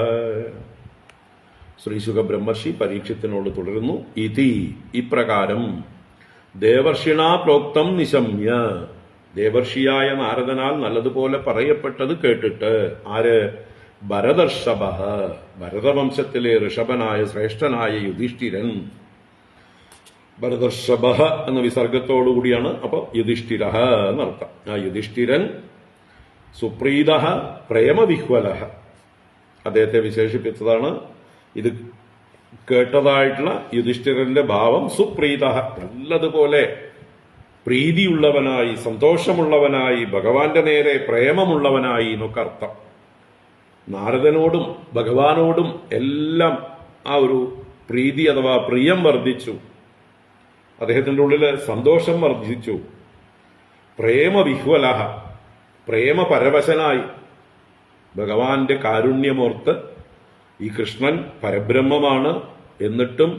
ശ്രീശുക ബ്രഹ്മർഷി പരീക്ഷത്തിനോട് തുടരുന്നു. ഇതി, ഇപ്രകാരം, ദേവർഷിണാ പ്രോക്തം നിശമ്യ, ദേവർഷിയായ നാരദനാൽ നല്ലതുപോലെ പറയപ്പെട്ടത് കേട്ടിട്ട്. ആര്? ഭരതർഷഭഃ, ഭരതവംശത്തിലെ ഋഷഭനായ ശ്രേഷ്ഠനായ യുധിഷ്ഠിരൻ. ഭരതർഷഭഃ എന്ന വിസർഗത്തോടുകൂടിയാണ്. അപ്പൊ യുധിഷ്ഠിരഃ എന്നർത്ഥം. ആ യുധിഷ്ഠിരൻ സുപ്രീതഃ പ്രേമവിഹ്വലഃ, അദ്ദേഹത്തെ വിശേഷിപ്പിച്ചതാണ്. ഇത് കേട്ടതായിട്ടുള്ള യുധിഷ്ഠിരന്റെ ഭാവം സുപ്രീതഃ, നല്ലതുപോലെ പ്രീതിയുള്ളവനായി, സന്തോഷമുള്ളവനായി, ഭഗവാന്റെ നേരെ പ്രേമമുള്ളവനായി എന്നൊക്കെ അർത്ഥം. നാരദനോടും ഭഗവാനോടും എല്ലാം ആ ഒരു പ്രീതി അഥവാ പ്രിയം വർദ്ധിച്ചു. അദ്ദേഹത്തിന്റെ ഉള്ളില് സന്തോഷം വർദ്ധിച്ചു. പ്രേമവിഹ്വലഃ, പ്രേമപരവശനായി, ഭഗവാന്റെ കാരുണ്യമോർത്ത് ഈ കൃഷ്ണൻ പരബ്രഹ്മമാണ്, എന്നിട്ടും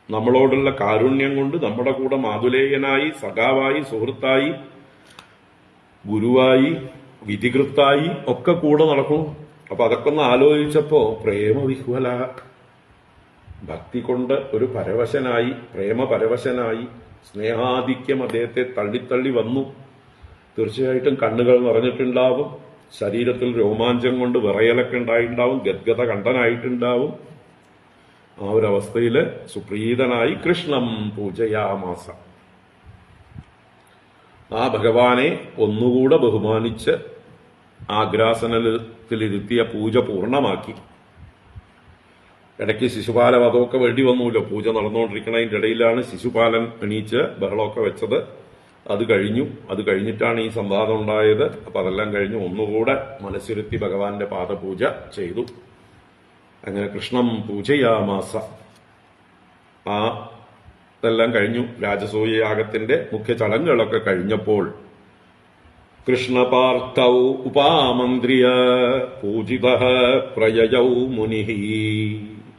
നമ്മളോടുള്ള കാരുണ്യം കൊണ്ട് നമ്മുടെ കൂടെ മാതുലേയനായി, സഖാവായി, സുഹൃത്തായി, ഗുരുവായി, വിധികൃത്തായി ഒക്കെ കൂടെ നടക്കുന്നു. അപ്പൊ അതൊക്കെ ഒന്ന് ആലോചിച്ചപ്പോ പ്രേമവിഹ്വല, ഭക്തി കൊണ്ട് ഒരു പരവശനായി, പ്രേമപരവശനായി, സ്നേഹാധിക്യം അദ്ദേഹത്തെ തള്ളിത്തള്ളി വന്നു. തീർച്ചയായിട്ടും കണ്ണുകൾ നിറഞ്ഞിട്ടുണ്ടാവും, ശരീരത്തിൽ രോമാഞ്ചം കൊണ്ട് വിറയലൊക്കെ ഉണ്ടായിട്ടുണ്ടാവും, ഗദ്ഗത കണ്ഠനായിട്ടുണ്ടാവും. ആ ഒരവസ്ഥയില് സുപ്രീതനായി കൃഷ്ണം പൂജയാമാസ, ആ ഭഗവാനെ ഒന്നുകൂടെ ബഹുമാനിച്ച് ആഗ്രാസനത്തിലിരുത്തിയ പൂജ പൂർണ്ണമാക്കി. ഇടയ്ക്ക് ശിശുപാല വധമൊക്കെ വേണ്ടി വന്നുല്ലോ. പൂജ നടന്നുകൊണ്ടിരിക്കുന്നതിന്റെ ഇടയിലാണ് ശിശുപാലൻ എണീച്ച് ബഹളമൊക്കെ വെച്ചത്. അത് കഴിഞ്ഞു. അത് കഴിഞ്ഞിട്ടാണ് ഈ സംവാദം ഉണ്ടായത്. അപ്പൊ അതെല്ലാം കഴിഞ്ഞു ഒന്നുകൂടെ മനസ്സിരുത്തി ഭഗവാന്റെ പാദപൂജ ചെയ്തു. അങ്ങനെ കൃഷ്ണം പൂജയാമാസ. ആ ഇതെല്ലാം കഴിഞ്ഞു. രാജസൂയയാഗത്തിന്റെ മുഖ്യ ചടങ്ങുകളൊക്കെ കഴിഞ്ഞപ്പോൾ കൃഷ്ണപാർത്ഥൗ ഉപാമന്ത്രിയ പൂജിതഃ പ്രയയൗ മുനിഃ.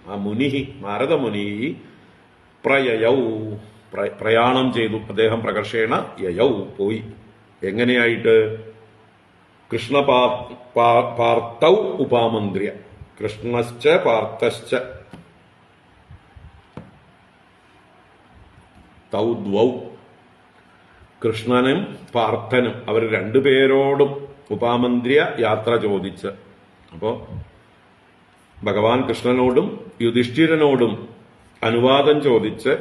ആ മുനിഃ, നാരദമുനി, പ്രയയൗ പ്രയാണം ചെയ്തു. അദ്ദേഹം പ്രകർഷേണ യയൗ പോയി. എങ്ങനെയായിട്ട്? പാർത്ഥൗ ഉപാമന്ത്ര്യ, കൃഷ്ണശ്ച പാർത്ഥശ്ച തൗ ദ്വൗ, കൃഷ്ണനും പാർത്ഥനും അവർ രണ്ടുപേരോടും ഉപാമന്ത്ര്യ യാത്ര ചോദിച്ച്. അപ്പോ ഭഗവാൻ കൃഷ്ണനോടും യുധിഷ്ഠിരനോടും അനുവാദം ചോദിച്ച്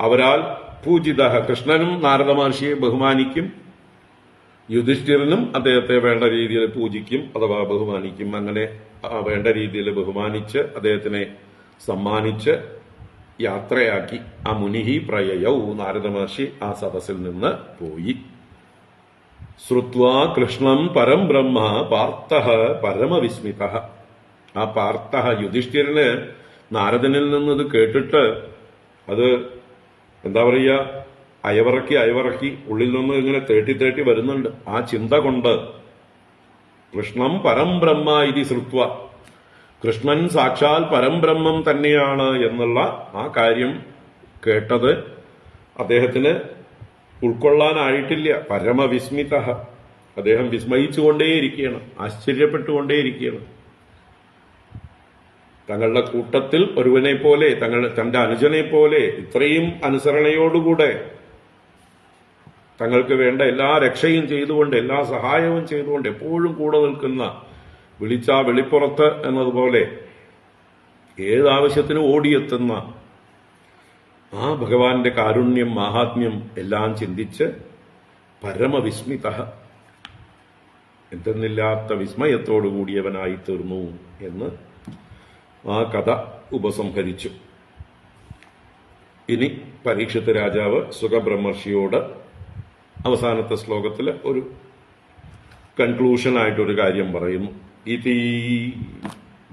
അവരാൽ പൂജിത, കൃഷ്ണനും നാരദ മഹർഷിയെ ബഹുമാനിക്കും, യുധിഷ്ഠിരനും അദ്ദേഹത്തെ വേണ്ട രീതിയിൽ പൂജിക്കും അഥവാ ബഹുമാനിക്കും. അങ്ങനെ വേണ്ട രീതിയിൽ ബഹുമാനിച്ച് അദ്ദേഹത്തിനെ സമ്മാനിച്ച് യാത്രയാക്കി. ആ മുനിഹി പ്രയയൗ, നാരദ മഹർഷി ആ സദസ്സിൽ നിന്ന് പോയി. ശ്രുത്വാ കൃഷ്ണം പരം ബ്രഹ്മ പാർത്ഥഃ പരമവിസ്മിതഃ. ആ പാർത്ഥഃ, യുധിഷ്ഠിരന് നാരദനിൽ നിന്നത് കേട്ടിട്ട് അത് എന്താ പറയുക, അയവിറക്കി ഉള്ളിൽ നിന്ന് ഇങ്ങനെ തേട്ടി വരുന്നുണ്ട്. ആ ചിന്ത കൊണ്ട് കൃഷ്ണം പരം ബ്രഹ്മ ഇതി ശ്രുത്വ, കൃഷ്ണൻ സാക്ഷാൽ പരംബ്രഹ്മം തന്നെയാണ് എന്നുള്ള ആ കാര്യം കേട്ടത് അദ്ദേഹത്തിന് ഉൾക്കൊള്ളാനായിട്ടില്ല. പരമവിസ്മിത, അദ്ദേഹം വിസ്മയിച്ചുകൊണ്ടേയിരിക്കുകയാണ്, ആശ്ചര്യപ്പെട്ടുകൊണ്ടേയിരിക്കുകയാണ്. തങ്ങളുടെ കൂട്ടത്തിൽ ഒരുവനെ പോലെ, തന്റെ അനുജനെ പോലെ ഇത്രയും അനുസരണയോടുകൂടെ തങ്ങൾക്ക് വേണ്ട എല്ലാ രക്ഷയും ചെയ്തുകൊണ്ട്, എല്ലാ സഹായവും ചെയ്തുകൊണ്ട് എപ്പോഴും കൂടെ നിൽക്കുന്ന വിളിച്ചാ വെളിപ്പുറത്ത് എന്നതുപോലെ ഏതാവശ്യത്തിനും ഓടിയെത്തുന്ന ആ ഭഗവാന്റെ കാരുണ്യം, മാഹാത്മ്യം എല്ലാം ചിന്തിച്ച് പരമവിസ്മിത, എന്തെന്നില്ലാത്ത വിസ്മയത്തോടുകൂടിയവനായി തീർന്നു എന്ന് ആ കഥ ഉപസംഹരിച്ചു. ഇനി പരീക്ഷിത്ത് രാജാവ് സുഖബ്രഹ്മർഷിയോട് അവസാനത്തെ ശ്ലോകത്തിൽ ഒരു കൺക്ലൂഷനായിട്ടൊരു കാര്യം പറയുന്നു. ഇതി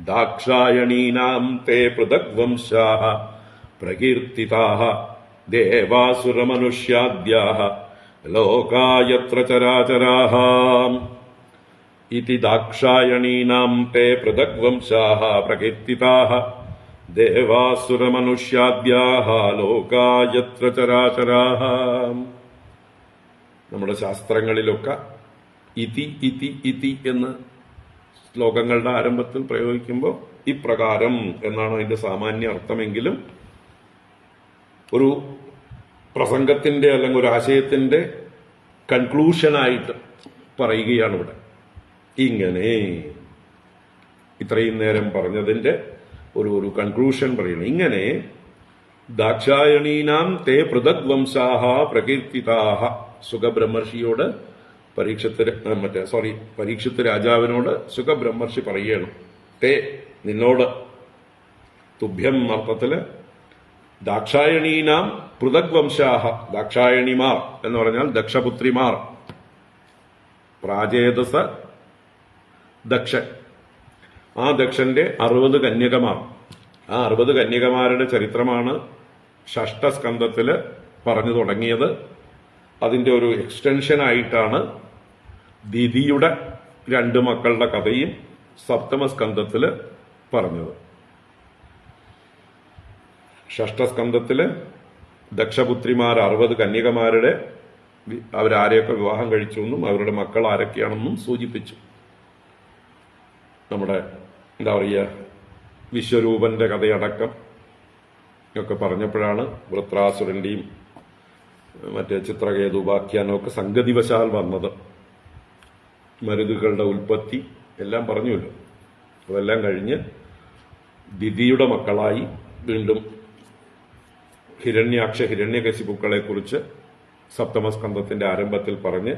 ദാക്ഷായണീനാം തേ പൃഥഗ്വംശാഃ പ്രകീർത്തിതാഃ ദേവാസുരമനുഷ്യാദ്യാഃ ലോകായത്ര ചരാചരാഃ. ഇതി ദാക്ഷായണീനാം തേ പൃഥഗ്വംശാഃ പ്രകീർത്തിതാഃ ദേവാസുരമനുഷ്യാദ്യാഃ ലോകായത്ര ചരാചരാഃ. നമ്മുടെ ശാസ്ത്രങ്ങളിലൊക്കെ ഇതി ഇതി ഇതി എന്ന് ശ്ലോകങ്ങളുടെ ആരംഭത്തിൽ പ്രയോഗിക്കുമ്പോൾ ഇപ്രകാരം എന്നാണ് അതിന്റെ സാമാന്യ അർത്ഥമെങ്കിലും ഒരു പ്രസംഗത്തിന്റെ അല്ലെങ്കിൽ ഒരു ആശയത്തിന്റെ കൺക്ലൂഷനായിട്ട് പറയുകയാണ് ഇവിടെ. ഇങ്ങനെ ഇത്രയും നേരം പറഞ്ഞതിന്റെ ഒരു കൺക്ലൂഷൻ പറയണം. ഇങ്ങനെ ദാക്ഷായണീനാം തേ പൃഥഗ്വംശാഃ പ്രകീർത്തിതാഃ. സുഖബ്രഹ്മർഷിയോട് പരീക്ഷിത്ത് രാജാവിനോട് സുഖബ്രഹ്മർഷി പറയണം. തേ നിന്നോട്, തുഭ്യം അർത്ഥത്തില് ദാക്ഷായണീനാം പൃഥഗ്വംശാഃ. ദാക്ഷായണിമാർ എന്ന് പറഞ്ഞാൽ ദക്ഷപുത്രിമാർ, പ്രാചേതസ ദക്ഷൻ. ആ ദക്ഷന്റെ 60 കന്യകമാർ. ആ 60 കന്യകമാരുടെ ചരിത്രമാണ് ഷഷ്ഠസ്കന്ധത്തില് പറഞ്ഞു തുടങ്ങിയത്. അതിന്റെ ഒരു എക്സ്റ്റൻഷനായിട്ടാണ് ദിതിയുടെ 2 മക്കളുടെ കഥയും സപ്തമസ്കന്ധത്തില് പറഞ്ഞത്. ഷഷ്ഠസ്കന്ധത്തില് ദക്ഷപുത്രിമാർ 60 കന്യകമാരുടെ അവരാരെയൊക്കെ വിവാഹം കഴിച്ചു എന്നും അവരുടെ മക്കൾ ആരൊക്കെയാണെന്നും സൂചിപ്പിച്ചു. നമ്മുടെ എന്താ പറയുക, വിശ്വരൂപന്റെ കഥയടക്കം ഒക്കെ പറഞ്ഞപ്പോഴാണ് വൃത്രാസുരന്റെയും മറ്റേ ചിത്രകേതു ഉപാഖ്യാനമൊക്കെ സംഗതിവശാൽ വന്നത്. മരുതുകളുടെ ഉൽപ്പത്തി എല്ലാം പറഞ്ഞുവല്ലോ. അതെല്ലാം കഴിഞ്ഞ് ദിതിയുടെ മക്കളായി വീണ്ടും ഹിരണ്യകശിപുക്കളെ കുറിച്ച് സപ്തമസ്കന്ധത്തിന്റെ ആരംഭത്തിൽ പറഞ്ഞ്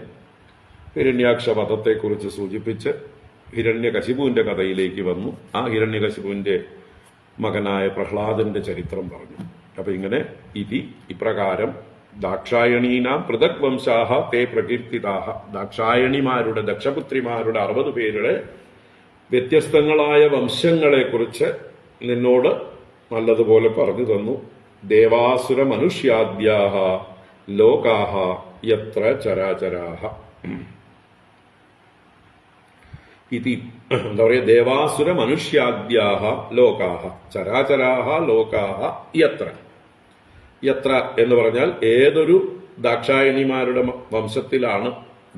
ഹിരണ്യാക്ഷ വധത്തെക്കുറിച്ച് സൂചിപ്പിച്ച് ഹിരണ്യകശിപുവിന്റെ കഥയിലേക്ക് വന്നു. ആ ഹിരണ്യകശിപുവിന്റെ മകനായ പ്രഹ്ലാദന്റെ ചരിത്രം പറഞ്ഞു. അപ്പൊ ഇങ്ങനെ ഇപ്രകാരം ദാക്ഷായണീനാം പൃഥഗ്വംശാഃ തേ പ്രകീർത്തിതാഃ. ദാക്ഷായണിമാരുടെ, ദക്ഷപുത്രിമാരുടെ 60 പേരുടെ വ്യത്യസ്തങ്ങളായ വംശങ്ങളെക്കുറിച്ച് നിന്നോട് നല്ലതുപോലെ പറഞ്ഞു തന്നു. ദേവാസുര മനുഷ്യാദ്യാഃ ലോകാഃ യത്ര ചരാചരാഃ. ഇതി എന്താ പറയുക, ദേവാസുര മനുഷ്യാദ്യാഃ ലോകാഃ ചരാചരാഃ ലോകാഃ യത്ര. യത്ര എന്ന് പറഞ്ഞാൽ ഏതൊരു ദാക്ഷായണിമാരുടെ വംശത്തിലാണ്,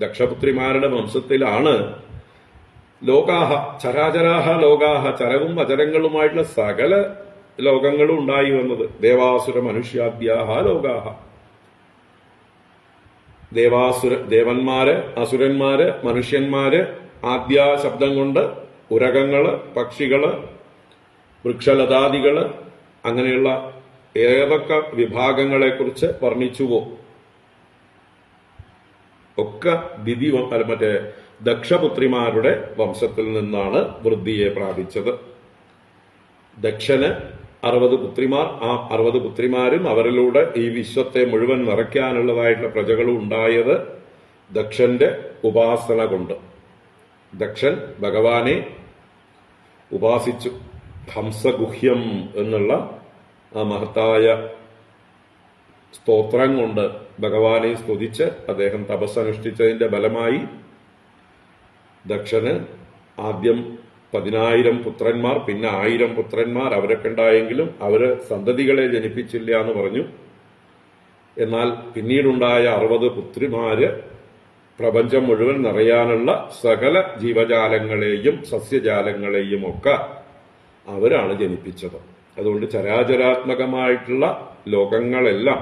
ദക്ഷപുത്രിമാരുടെ വംശത്തിലാണ് ലോകാഹ ചരാചരാഹ ലോകാഹ ചരവും അചരങ്ങളുമായിട്ടുള്ള സകല ലോകങ്ങളും ഉണ്ടായി വന്നത്. ദേവാസുര മനുഷ്യാദ്യാഹ ലോകാഹ. ദേവന്മാര്, അസുരന്മാര്, മനുഷ്യന്മാര്, ആദ്യ ശബ്ദം കൊണ്ട് ഉരകങ്ങള്, പക്ഷികള്, വൃക്ഷലതാദികള്, അങ്ങനെയുള്ള ഏതൊക്കെ വിഭാഗങ്ങളെക്കുറിച്ച് വർണ്ണിച്ചുവോ ഒക്കെ മറ്റേ ദക്ഷപുത്രിമാരുടെ വംശത്തിൽ നിന്നാണ് വൃദ്ധിയെ പ്രാപിച്ചത്. ദക്ഷന് 60 പുത്രിമാർ. ആ 60 പുത്രിമാരും അവരിലൂടെ ഈ വിശ്വത്തെ മുഴുവൻ നിറയ്ക്കാനുള്ളതായിട്ടുള്ള പ്രജകളും ഉണ്ടായത് ദക്ഷന്റെ ഉപാസന കൊണ്ട്. ദക്ഷൻ ഭഗവാനെ ഉപാസിച്ചു. ഹംസഗുഹ്യം എന്നുള്ള ആ മഹത്തായ സ്തോത്രം കൊണ്ട് ഭഗവാനെ സ്തുതിച്ച് അദ്ദേഹം തപസ്സനുഷ്ഠിച്ചതിന്റെ ഫലമായി ദക്ഷന് ആദ്യം 10,000 പുത്രന്മാർ, പിന്നെ 1000 പുത്രന്മാർ. അവരൊക്കെ ഉണ്ടായെങ്കിലും അവര് സന്തതികളെ ജനിപ്പിച്ചില്ല എന്ന് പറഞ്ഞു. എന്നാൽ പിന്നീടുണ്ടായ 60 പുത്രിമാര് പ്രപഞ്ചം മുഴുവൻ നിറയാനുള്ള സകല ജീവജാലങ്ങളെയും സസ്യജാലങ്ങളെയും ഒക്കെ അവരാണ് ജനിപ്പിച്ചത്. അതുകൊണ്ട് ചരാചരാത്മകമായിട്ടുള്ള ലോകങ്ങളെല്ലാം,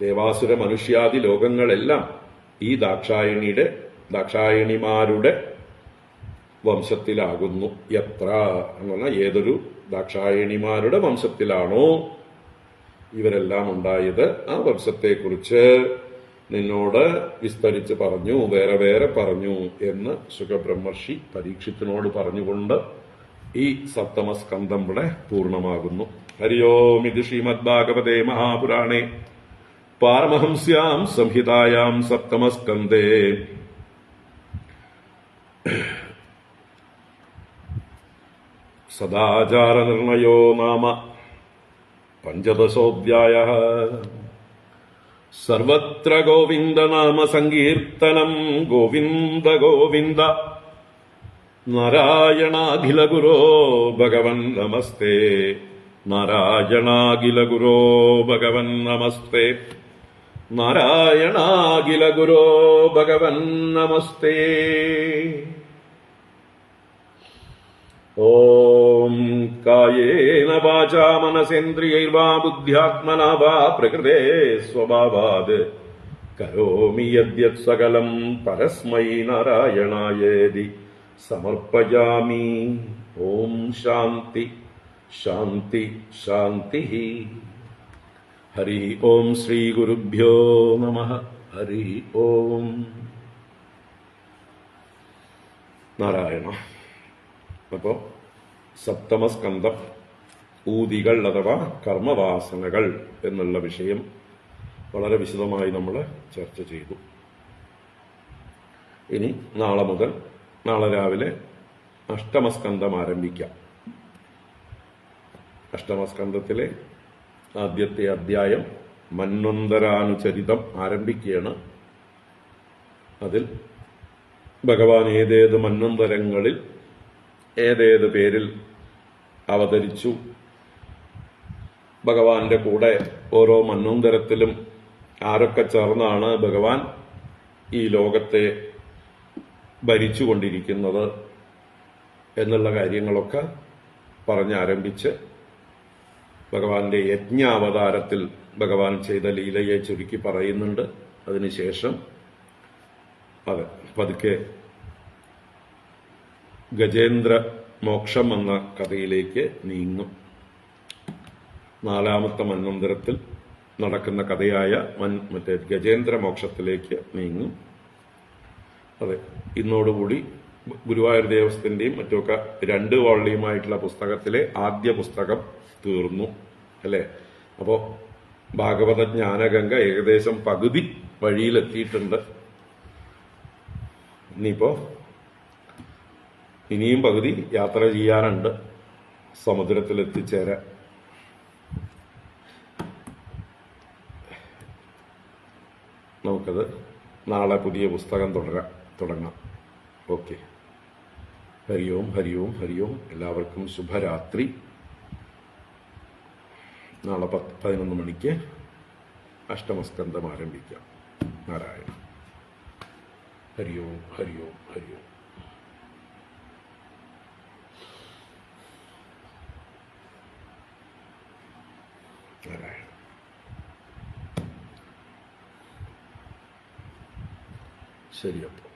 ദേവാസുര മനുഷ്യാദി ലോകങ്ങളെല്ലാം ഈ ദാക്ഷായണിമാരുടെ വംശത്തിലാകുന്നു. എത്ര എന്ന് പറഞ്ഞാൽ ഏതൊരു ദാക്ഷായണിമാരുടെ വംശത്തിലാണോ ഇവരെല്ലാം ഉണ്ടായത്, ആ വംശത്തെക്കുറിച്ച് നിന്നോട് വിസ്തരിച്ച് പറഞ്ഞു, വേറെ വേറെ പറഞ്ഞു എന്ന് ശുകബ്രഹ്മർഷി പരീക്ഷത്തിനോട് പറഞ്ഞുകൊണ്ട് ഈ സപ്തമസ്കന്ധം ഇവിടെ പൂർണ്ണമാകുന്നു. ഹരിയോം. ഇത് ശ്രീമദ് ഭാഗവതേ മഹാപുരാണേ പാരമഹംസ്യാം സംഹിതായാം സപ്തമസ്കന്ധേ സദാചാരനിർണയോ നാമ പഞ്ചദശോऽധ്യായഃ. സർവത്ര ഗോവിന്ദനാമ സങ്കീർത്തനം. ഗോവിന്ദ ഗോവിന്ദ. നാരായണാഖില ഗുരോ ഭഗവൻ നമസ്തേ. നാരായണാഖില ഗുരോ ഭഗവൻ നമസ്തേ. നാരായണാഖില ഗുരോ ഭഗവൻ നമസ്തേ. ഓം കായേന വാചാ മനസേന്ദ്രിയൈർവാ ബുദ്ധ്യാത്മനാ വാ പ്രകൃതേ സ്വഭാവാത് കരോമി യദ്യത് സകലം പരസ്മൈ നാരായണായേതി സമർപ്പയാമി. ഓം ശാന്തി ശാന്തി ശാന്തി. ഹരി ഓം. ശ്രീ ഗുരുഭ്യോ നമഃ. ഹരി ഓം. നാരായണ. അപ്പോ സപ്തമസ്കന്ധം ഊതികൾ അഥവാ കർമ്മവാസനകൾ എന്നുള്ള വിഷയം വളരെ വിശദമായി നമ്മൾ ചർച്ച ചെയ്തു. ഇനി നാളെ മുതൽ, നാളെ രാവിലെ അഷ്ടമസ്കന്ധം ആരംഭിക്കാം. അഷ്ടമസ്കന്ധത്തിലെ ആദ്യത്തെ അധ്യായം മന്വന്തരാനുചരിതം ആരംഭിക്കുകയാണ്. അതിൽ ഭഗവാൻ ഏതേത് മന്വന്തരങ്ങളിൽ ഏതേത് പേരിൽ അവതരിച്ചു, ഭഗവാന്റെ കൂടെ ഓരോ മന്വന്തരത്തിലും ആരൊക്കെ ചേർന്നാണ് ഭഗവാൻ ഈ ലോകത്തെ ഭരിച്ചുകൊണ്ടിരിക്കുന്നത് എന്നുള്ള കാര്യങ്ങളൊക്കെ പറഞ്ഞാരംഭിച്ച് ഭഗവാന്റെ യജ്ഞാവതാരത്തിൽ ഭഗവാൻ ചെയ്ത ലീലയെ ചുരുക്കി പറയുന്നുണ്ട്. അതിനുശേഷം അതെ പതുക്കെ ഗജേന്ദ്ര മോക്ഷം എന്ന കഥയിലേക്ക് നീങ്ങും. നാലാമത്തെ മന്വന്തരത്തിൽ നടക്കുന്ന കഥയായ മറ്റേ ഗജേന്ദ്ര മോക്ഷത്തിലേക്ക് നീങ്ങും. അതെ, ഇന്നോടുകൂടി ഗുരുവായൂർ ദേവസ്ഥന്റെയും മറ്റുമൊക്കെ 2 വോള്യമായിട്ടുള്ള പുസ്തകത്തിലെ ആദ്യ പുസ്തകം തീർന്നു അല്ലെ. അപ്പോ ഭാഗവത ജ്ഞാനഗംഗ ഏകദേശം പകുതി വഴിയിലെത്തിയിട്ടുണ്ട്. ഇനിയും പകുതി യാത്ര ചെയ്യാനുണ്ട് സമുദ്രത്തിലെത്തിച്ചേരാൻ. നമുക്കത് നാളെ പുതിയ പുസ്തകം തുടങ്ങാം. ഓക്കെ. ഹരിയോം ഹരിയോം ഹരിയോം. എല്ലാവർക്കും ശുഭരാത്രി. നാളെ 11 മണിക്ക് അഷ്ടമസ്കന്ധം ആരംഭിക്കാം. നാരായണ. ഹരിയോം ഹരിയോം ഹരിയോം. നാരായണ. ശരി. അപ്പോൾ